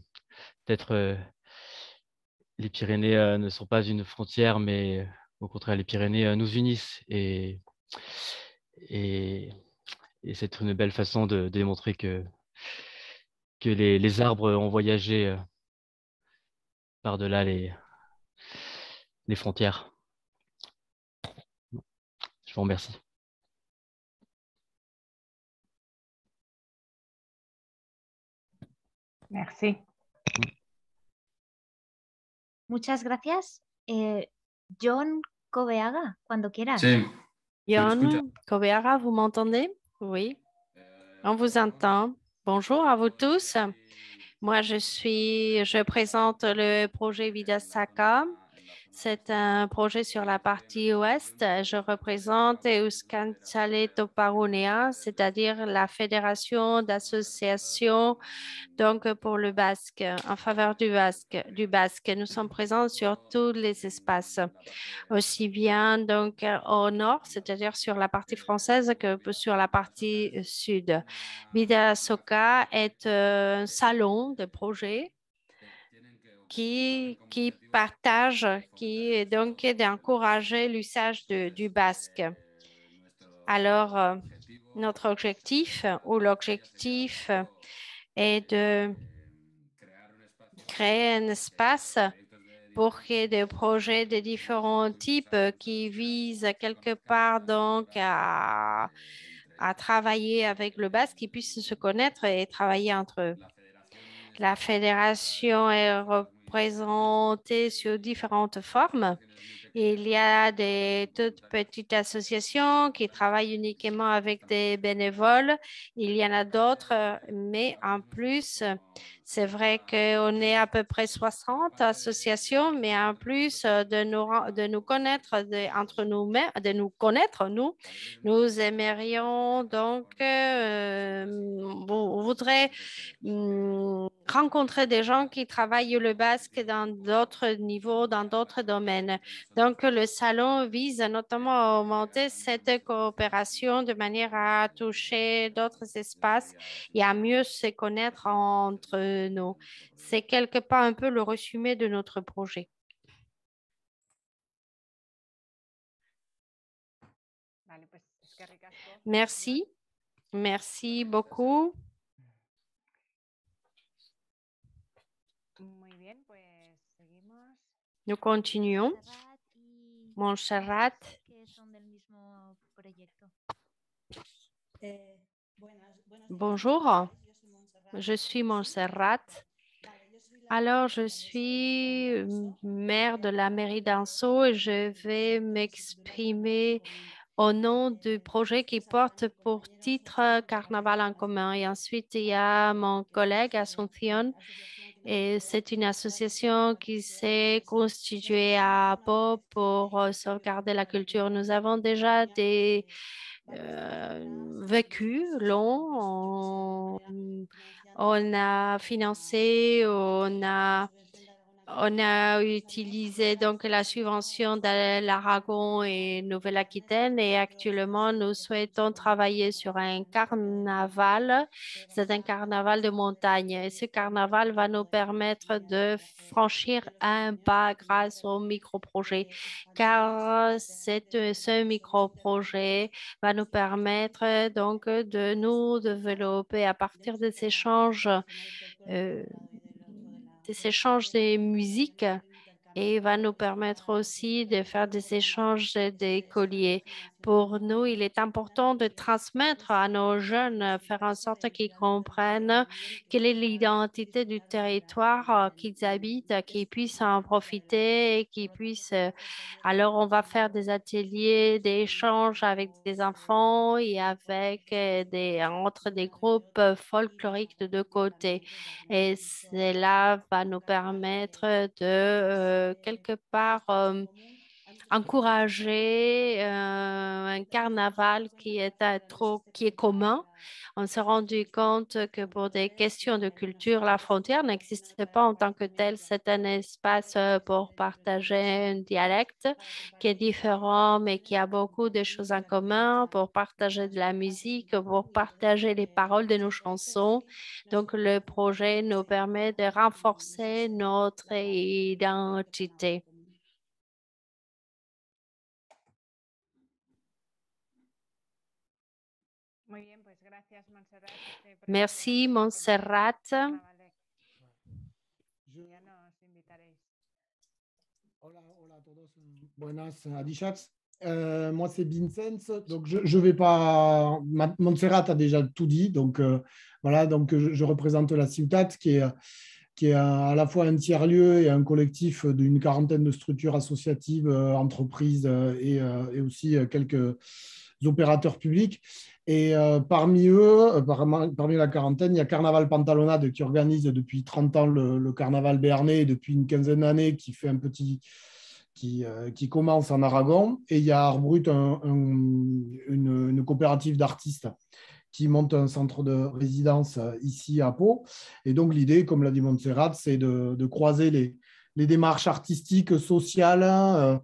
peut-être les Pyrénées ne sont pas une frontière, mais au contraire, les Pyrénées nous unissent. Et c'est une belle façon de démontrer que les arbres ont voyagé par-delà les frontières. Je vous remercie. Merci. Muchas gracias. John Coveaga, cuando quieras. Sí. John Coveaga, vous m'entendez? Oui, on vous entend. Bonjour à vous tous. Moi, je présente le projet Vidasaka. C'est un projet sur la partie ouest. Je représente Euskaltzale Topagunea, c'est-à-dire la fédération d'associations donc pour le basque, en faveur du basque. Nous sommes présents sur tous les espaces, aussi bien donc au nord, c'est-à-dire sur la partie française, que sur la partie sud. Vidasoka est un salon de projets qui partage, qui est donc d'encourager l'usage du basque. Alors, notre objectif ou l'objectif est de créer un espace pour qu'il y ait des projets de différents types qui visent quelque part donc à travailler avec le basque, qui puissent se connaître et travailler entre eux. La fédération est représentée sous différentes formes. Il y a des toutes petites associations qui travaillent uniquement avec des bénévoles. Il y en a d'autres, mais en plus, c'est vrai qu'on est à peu près 60 associations, mais en plus de nous connaître entre nous-mêmes, de nous connaître, nous aimerions donc, on voudrait rencontrer des gens qui travaillent le basque dans d'autres niveaux, dans d'autres domaines. Donc, le salon vise notamment à augmenter cette coopération de manière à toucher d'autres espaces et à mieux se connaître entre nous. C'est quelque part un peu le résumé de notre projet. Merci. Merci beaucoup. Nous continuons. Montserrat. Bonjour, je suis Montserrat. Alors, je suis maire de la mairie d'Anso et je vais m'exprimer au nom du projet qui porte pour titre Carnaval en commun. Et ensuite, il y a mon collègue Asuncion. Et c'est une association qui s'est constituée à Pau pour sauvegarder la culture. Nous avons déjà des vécus longs. On a financé, on a utilisé donc la subvention de l'Aragon et Nouvelle-Aquitaine et actuellement nous souhaitons travailler sur un carnaval. C'est un carnaval de montagne et ce carnaval va nous permettre de franchir un pas grâce au micro-projet car ce micro-projet va nous permettre donc de nous développer à partir de ces échanges des musiques et va nous permettre aussi de faire des échanges d'écoliers. Pour nous, il est important de transmettre à nos jeunes, faire en sorte qu'ils comprennent quelle est l'identité du territoire qu'ils habitent, qu'ils puissent en profiter et qu'ils puissent... Alors, on va faire des ateliers d'échange avec des enfants et avec entre des groupes folkloriques de deux côtés. Et cela va nous permettre de, quelque part, encourager un carnaval qui est commun. On s'est rendu compte que pour des questions de culture, la frontière n'existe pas en tant que telle. C'est un espace pour partager un dialecte qui est différent, mais qui a beaucoup de choses en commun, pour partager de la musique, pour partager les paroles de nos chansons. Donc, le projet nous permet de renforcer notre identité. Merci, Montserrat. Hola a todos. Buenas, Adishats. Moi, c'est Vincent. Donc, je vais pas. Montserrat a déjà tout dit. Donc, voilà. Donc, je représente la Ciutat, qui est à la fois un tiers-lieu et un collectif d'une quarantaine de structures associatives, entreprises et aussi quelques opérateurs publics. Et parmi eux, parmi la quarantaine, il y a Carnaval Pantalonnade qui organise depuis 30 ans le carnaval béarnais et depuis une quinzaine d'années qui fait qui commence en Aragon. Et il y a Arbrut, une coopérative d'artistes qui monte un centre de résidence ici à Pau. Et donc l'idée, comme l'a dit Montserrat, c'est de croiser les démarches artistiques, sociales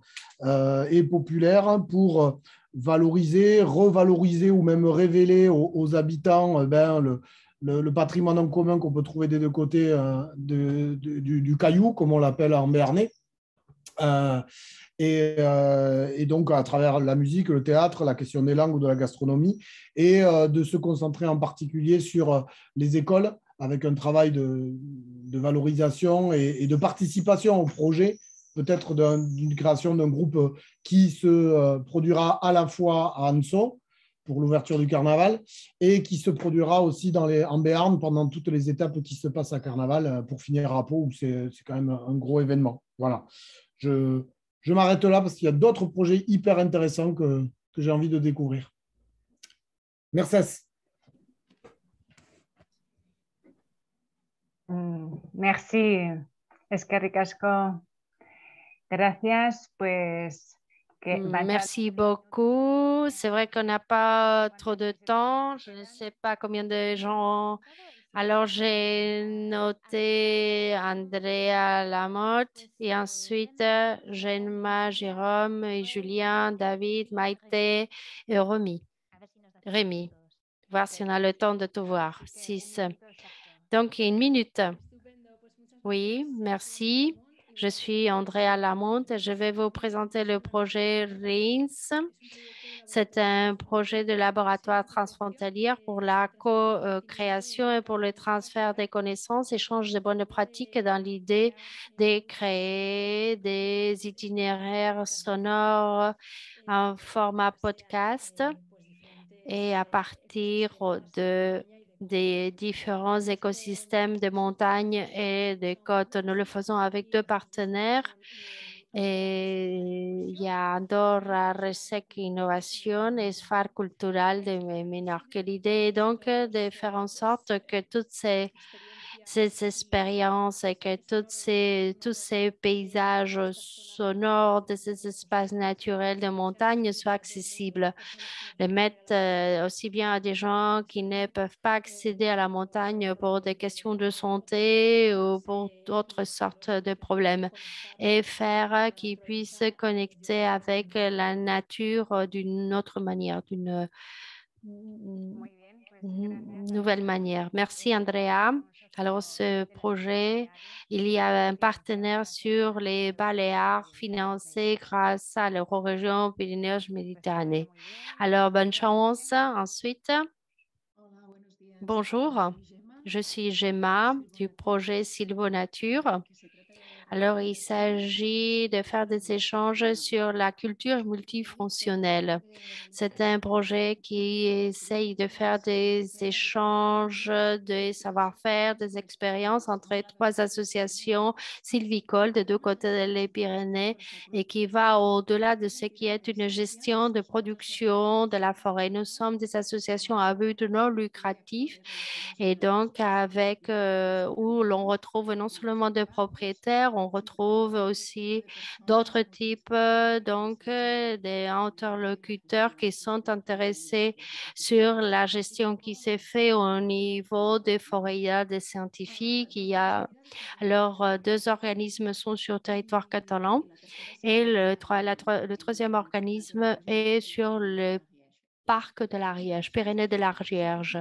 et populaires pour valoriser, revaloriser ou même révéler aux habitants le patrimoine en commun qu'on peut trouver des deux côtés du caillou, comme on l'appelle en béarnais. Et donc, à travers la musique, le théâtre, la question des langues ou de la gastronomie, et de se concentrer en particulier sur les écoles, avec un travail de valorisation et de participation au projet, peut-être d'une création d'un groupe qui se produira à la fois à Anso, pour l'ouverture du carnaval, et qui se produira aussi en Béarn pendant toutes les étapes qui se passent à carnaval, pour finir à Pau, où c'est quand même un gros événement. Voilà. Je m'arrête là parce qu'il y a d'autres projets hyper intéressants que j'ai envie de découvrir. Merci. Merci. Eskerrik asko. Gracias. Pues, merci beaucoup. C'est vrai qu'on n'a pas trop de temps. Je ne sais pas combien de gens. Alors, j'ai noté Andrea Lamotte et ensuite Genma, Jérôme et Julien, David, Maïté et Rémi. Voir si on a le temps de tout voir. 6. Donc, 1 minute. Oui, merci. Je suis Andrea Lamonte et je vais vous présenter le projet RINS. C'est un projet de laboratoire transfrontalier pour la co-création et pour le transfert des connaissances, échange de bonnes pratiques dans l'idée de créer des itinéraires sonores en format podcast et à partir des différents écosystèmes de montagnes et de côtes. Nous le faisons avec 2 partenaires. Et il y a Andorra Resec Innovation et Sphare Cultural de Menorca. L'idée est donc de faire en sorte que toutes ces expériences et que tous ces paysages sonores de ces espaces naturels de montagne soient accessibles. Les mettre aussi bien à des gens qui ne peuvent pas accéder à la montagne pour des questions de santé ou pour d'autres sortes de problèmes et faire qu'ils puissent se connecter avec la nature d'une autre manière, d'une nouvelle manière. Merci, Andrea. Alors, ce projet, il y a un partenaire sur les Baléares financé grâce à l'Eurorégion Pyrénées-Méditerranée. Alors, bonne chance. Ensuite, bonjour, je suis Gemma du projet Sylvo Nature. Alors, il s'agit de faire des échanges sur la culture multifonctionnelle. C'est un projet qui essaye de faire des échanges de savoir-faire, des expériences entre 3 associations sylvicoles des 2 côtés des Pyrénées et qui va au-delà de ce qui est une gestion de production de la forêt. Nous sommes des associations à but non lucratif et donc avec où l'on retrouve non seulement des propriétaires, on retrouve aussi d'autres types des interlocuteurs qui sont intéressés sur la gestion qui s'est faite au niveau des forêts. Il y a des scientifiques, il y a alors 2 organismes sont sur le territoire catalan et le troisième organisme est sur le parc de l'Ariège, Pyrénées de l'Ariège.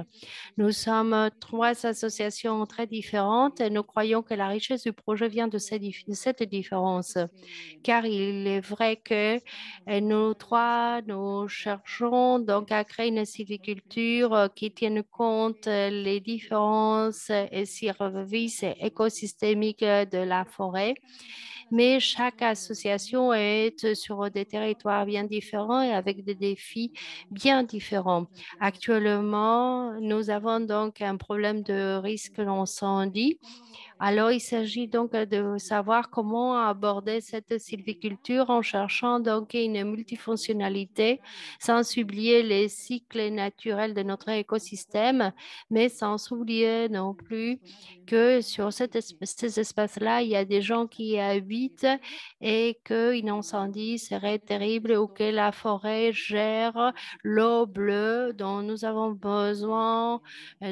Nous sommes 3 associations très différentes et nous croyons que la richesse du projet vient de cette différence. Car il est vrai que nous 3, nous cherchons donc à créer une sylviculture qui tienne compte les différences et services écosystémiques de la forêt. Mais chaque association est sur des territoires bien différents et avec des défis bien différents. Actuellement, nous avons donc un problème de risque d'incendie. Alors, il s'agit donc de savoir comment aborder cette sylviculture en cherchant donc une multifonctionnalité sans oublier les cycles naturels de notre écosystème, mais sans oublier non plus que sur ces espaces-là, il y a des gens qui y habitent et qu'un incendie serait terrible ou que la forêt gère l'eau bleue dont nous avons besoin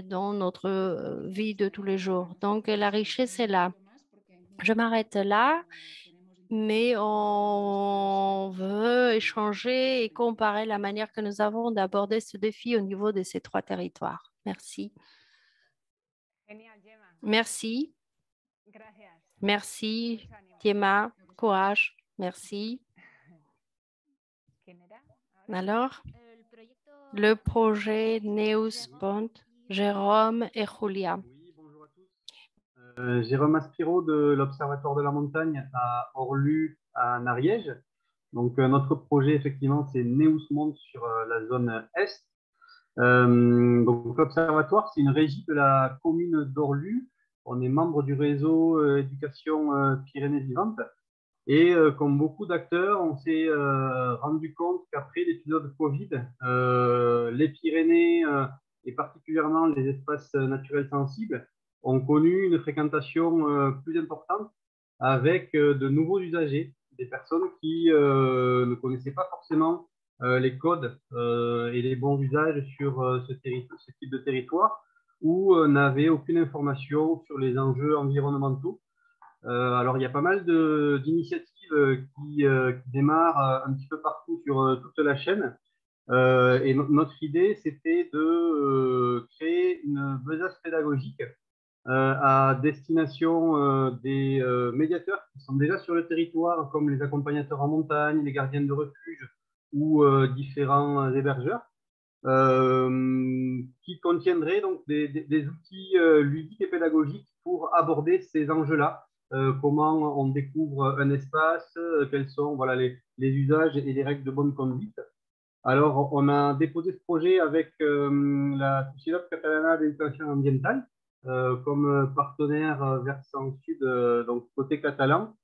dans notre vie de tous les jours. Donc, la richesse est là. Je m'arrête là, mais on veut échanger et comparer la manière que nous avons d'aborder ce défi au niveau de ces 3 territoires. Merci. Merci. Merci, Gemma. Courage. Merci. Alors, le projet Neus Pont, Jérôme et Julia. Jérôme Aspiro de l'Observatoire de la montagne à Orlu, en Ariège. Donc, notre projet, effectivement, c'est Neus Mont sur la zone Est. Donc, l'Observatoire, c'est une régie de la commune d'Orlu. On est membre du réseau éducation Pyrénées vivantes. Et comme beaucoup d'acteurs, on s'est rendu compte qu'après l'épisode Covid, les Pyrénées et particulièrement les espaces naturels sensibles ont connu une fréquentation plus importante avec de nouveaux usagers, des personnes qui ne connaissaient pas forcément les codes et les bons usages sur ce type de territoire ou n'avaient aucune information sur les enjeux environnementaux. Alors, il y a pas mal d'initiatives qui démarrent un petit peu partout sur toute la chaîne. Et notre idée, c'était de créer une besace pédagogique à destination des médiateurs qui sont déjà sur le territoire, comme les accompagnateurs en montagne, les gardiens de refuge ou différents hébergeurs, qui contiendraient donc des outils ludiques et pédagogiques pour aborder ces enjeux-là. Comment on découvre un espace, quels sont voilà, les usages et les règles de bonne conduite. Alors, on a déposé ce projet avec la Societat Catalana d'Educació Ambiental comme partenaire versant sud, donc côté catalan.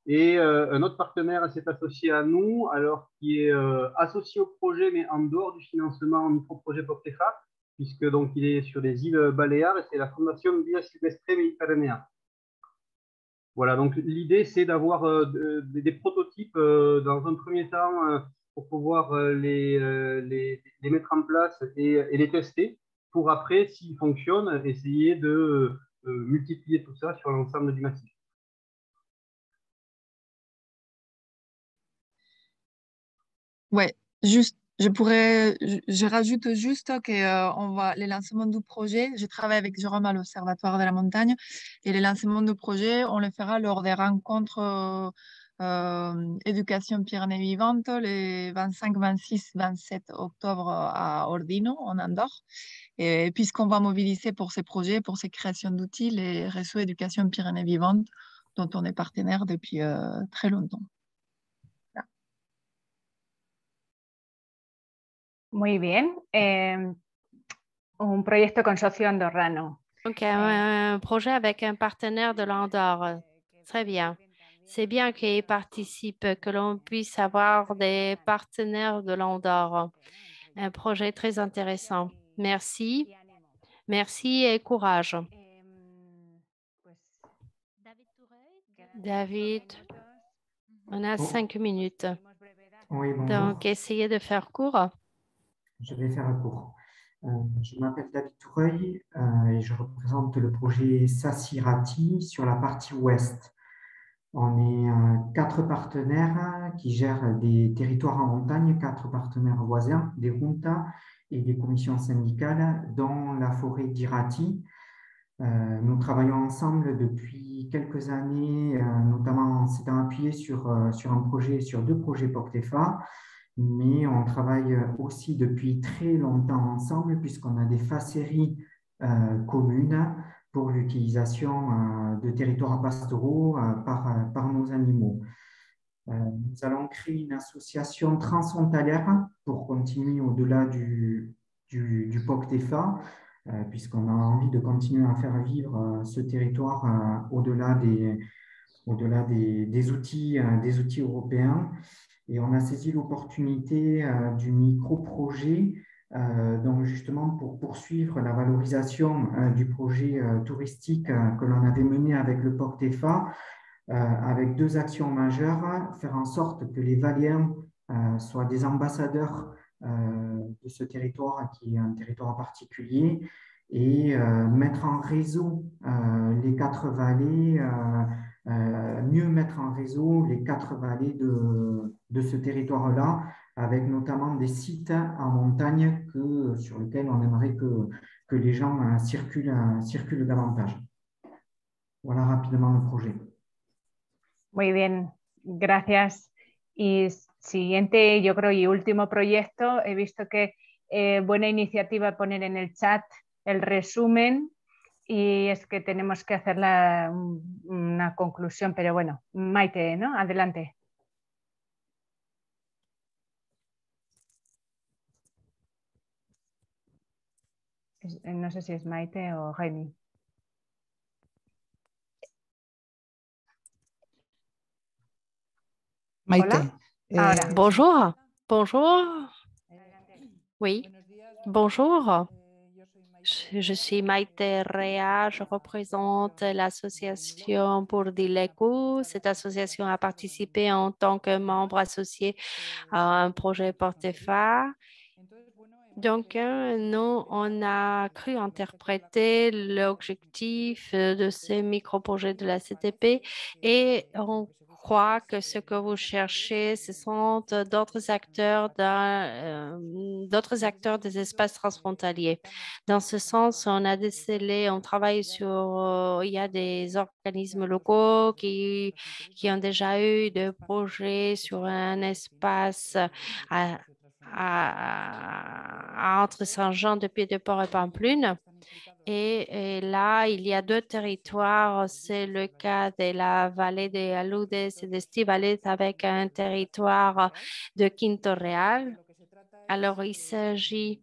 Et un autre partenaire s'est associé à nous, alors qui est associé au projet, mais en dehors du financement en micro-projet Porteja, puisque donc il est sur les îles Baléares et c'est la Fondation Via Silvestre Mediterránea. Voilà, donc l'idée, c'est d'avoir des prototypes dans un premier temps pour pouvoir les mettre en place et les tester pour après, s'ils fonctionnent, essayer de multiplier tout ça sur l'ensemble du massif. Ouais, juste, je rajoute juste que on va les lancements du projet. Je travaille avec Jérôme à l'Observatoire de la montagne et les lancements du projet, on les fera lors des rencontres éducation Pyrénées vivantes les 25, 26, 27 octobre à Ordino, en Andorre. Et puisqu'on va mobiliser pour ces projets, pour ces créations d'outils, les réseaux éducation Pyrénées vivantes dont on est partenaire depuis très longtemps. Muy bien. Un proyecto con socio andorrano. Donc, un projet avec un partenaire de l'Andorre. Très bien. C'est bien qu'il participe, que l'on puisse avoir des partenaires de l'Andorre. Un projet très intéressant. Merci. Merci et courage. David, on a 5 minutes. Oui, bonjour. Donc, essayez de faire court. Je vais faire court. Je m'appelle David Toureuil et je représente le projet Sassirati sur la partie ouest. On est 4 partenaires qui gèrent des territoires en montagne, 4 partenaires voisins, des juntas et des commissions syndicales dans la forêt d'Irati. Nous travaillons ensemble depuis quelques années, notamment en s'étant appuyés sur un projet, sur 2 projets POCTEFA, mais on travaille aussi depuis très longtemps ensemble puisqu'on a des facéries communes pour l'utilisation de territoires pastoraux par nos animaux. Nous allons créer une association transfrontalière pour continuer au-delà du POCTEFA, puisqu'on a envie de continuer à faire vivre ce territoire au-delà des outils européens. Et on a saisi l'opportunité du micro-projet donc justement pour poursuivre la valorisation du projet touristique que l'on avait mené avec le POCTEFA, avec 2 actions majeures: faire en sorte que les Valiens soient des ambassadeurs de ce territoire qui est un territoire particulier, et mettre en réseau les 4 vallées, mieux mettre en réseau les 4 vallées de ce territoire-là, avec notamment des sites en montagne sur lesquels on aimerait que les gens circulent davantage. Voilà rapidement le projet. Muy bien, gracias. Y siguiente, yo creo, y último proyecto, he visto que buena iniciativa poner en el chat el resumen, y es que tenemos que hacer una conclusión, pero bueno, Maite, ¿no? Adelante. No sé si es Maite o Jaime. Maite. Bonjour. Bonjour. Oui. Bonjour. Je suis Maite Rea, je représente l'association pour Dileku. Cette association a participé en tant que membre associé à un projet POCTEFA. Donc, nous, on a cru interpréter l'objectif de ces micro-projets de la CTP, et on croit que ce que vous cherchez, ce sont d'autres acteurs des espaces transfrontaliers. Dans ce sens, on a décelé, on travaille sur, il y a des organismes locaux qui ont déjà eu des projets sur un espace entre Saint-Jean de Pied-de-Port et Pamplune. Et là, il y a 2 territoires. C'est le cas de la vallée des Aludes et d'Estivales avec un territoire de Quinto Real. Alors, il s'agit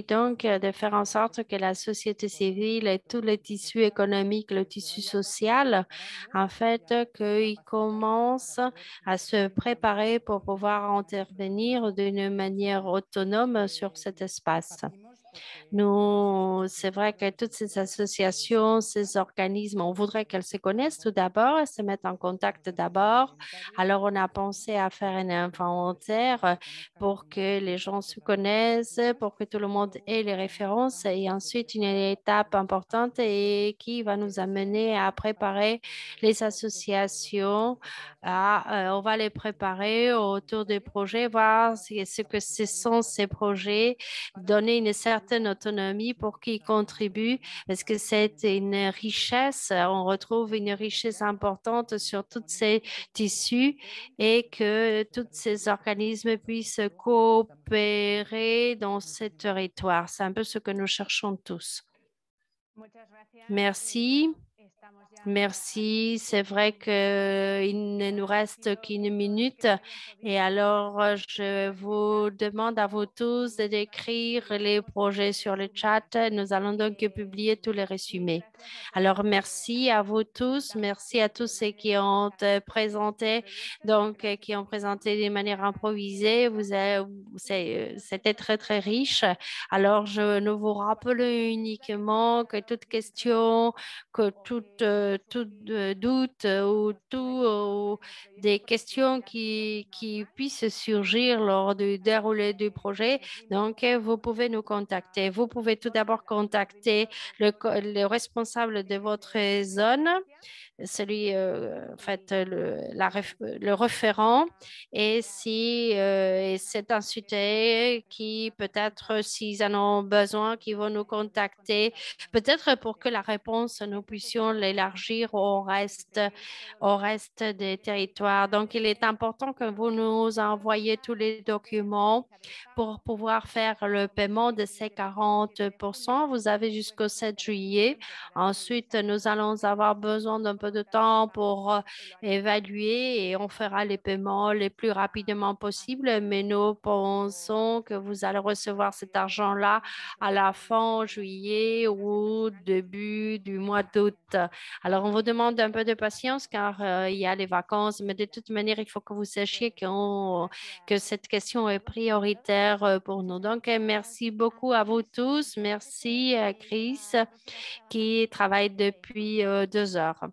donc de faire en sorte que la société civile et tout le tissu économique, le tissu social, en fait, qu'ils commencent à se préparer pour pouvoir intervenir d'une manière autonome sur cet espace. C'est vrai que toutes ces associations, ces organismes, on voudrait qu'elles se connaissent tout d'abord, se mettent en contact d'abord. Alors, on a pensé à faire un inventaire pour que les gens se connaissent, pour que tout le monde ait les références, et ensuite une étape importante et qui va nous amener à préparer les associations. On va les préparer autour des projets, voir ce que ce sont ces projets, donner une certaine certaine autonomie pour qu'ils contribuent, parce que c'est une richesse, on retrouve une richesse importante sur tous ces tissus et que tous ces organismes puissent coopérer dans ce territoire. C'est un peu ce que nous cherchons tous. Merci. Merci. C'est vrai qu'il ne nous reste qu'une minute et alors je vous demande à vous tous de décrire les projets sur le chat. Nous allons donc publier tous les résumés. Alors merci à vous tous. Merci à tous ceux qui ont présenté, donc qui ont présenté de manière improvisée. C'était très, très riche. Alors, je vous rappelle uniquement que toute question, que tout doute ou des questions qui puissent surgir lors du déroulé du projet, donc vous pouvez nous contacter. Vous pouvez tout d'abord contacter le responsable de votre zone, celui, en fait, le référent, et si c'est un sujet qui peut-être, s'ils en ont besoin, qui vont nous contacter, peut-être pour que la réponse, nous puissions l'élargir au reste des territoires. Donc, il est important que vous nous envoyiez tous les documents pour pouvoir faire le paiement de ces 40%. Vous avez jusqu'au 7 juillet. Ensuite, nous allons avoir besoin d'un peu de temps pour évaluer et on fera les paiements les plus rapidement possible, mais nous pensons que vous allez recevoir cet argent-là à la fin juillet ou début du mois d'août. Alors, on vous demande un peu de patience car il y a les vacances, mais de toute manière, il faut que vous sachiez que cette question est prioritaire pour nous. Donc, merci beaucoup à vous tous. Merci, Chris, qui travaille depuis 2 heures.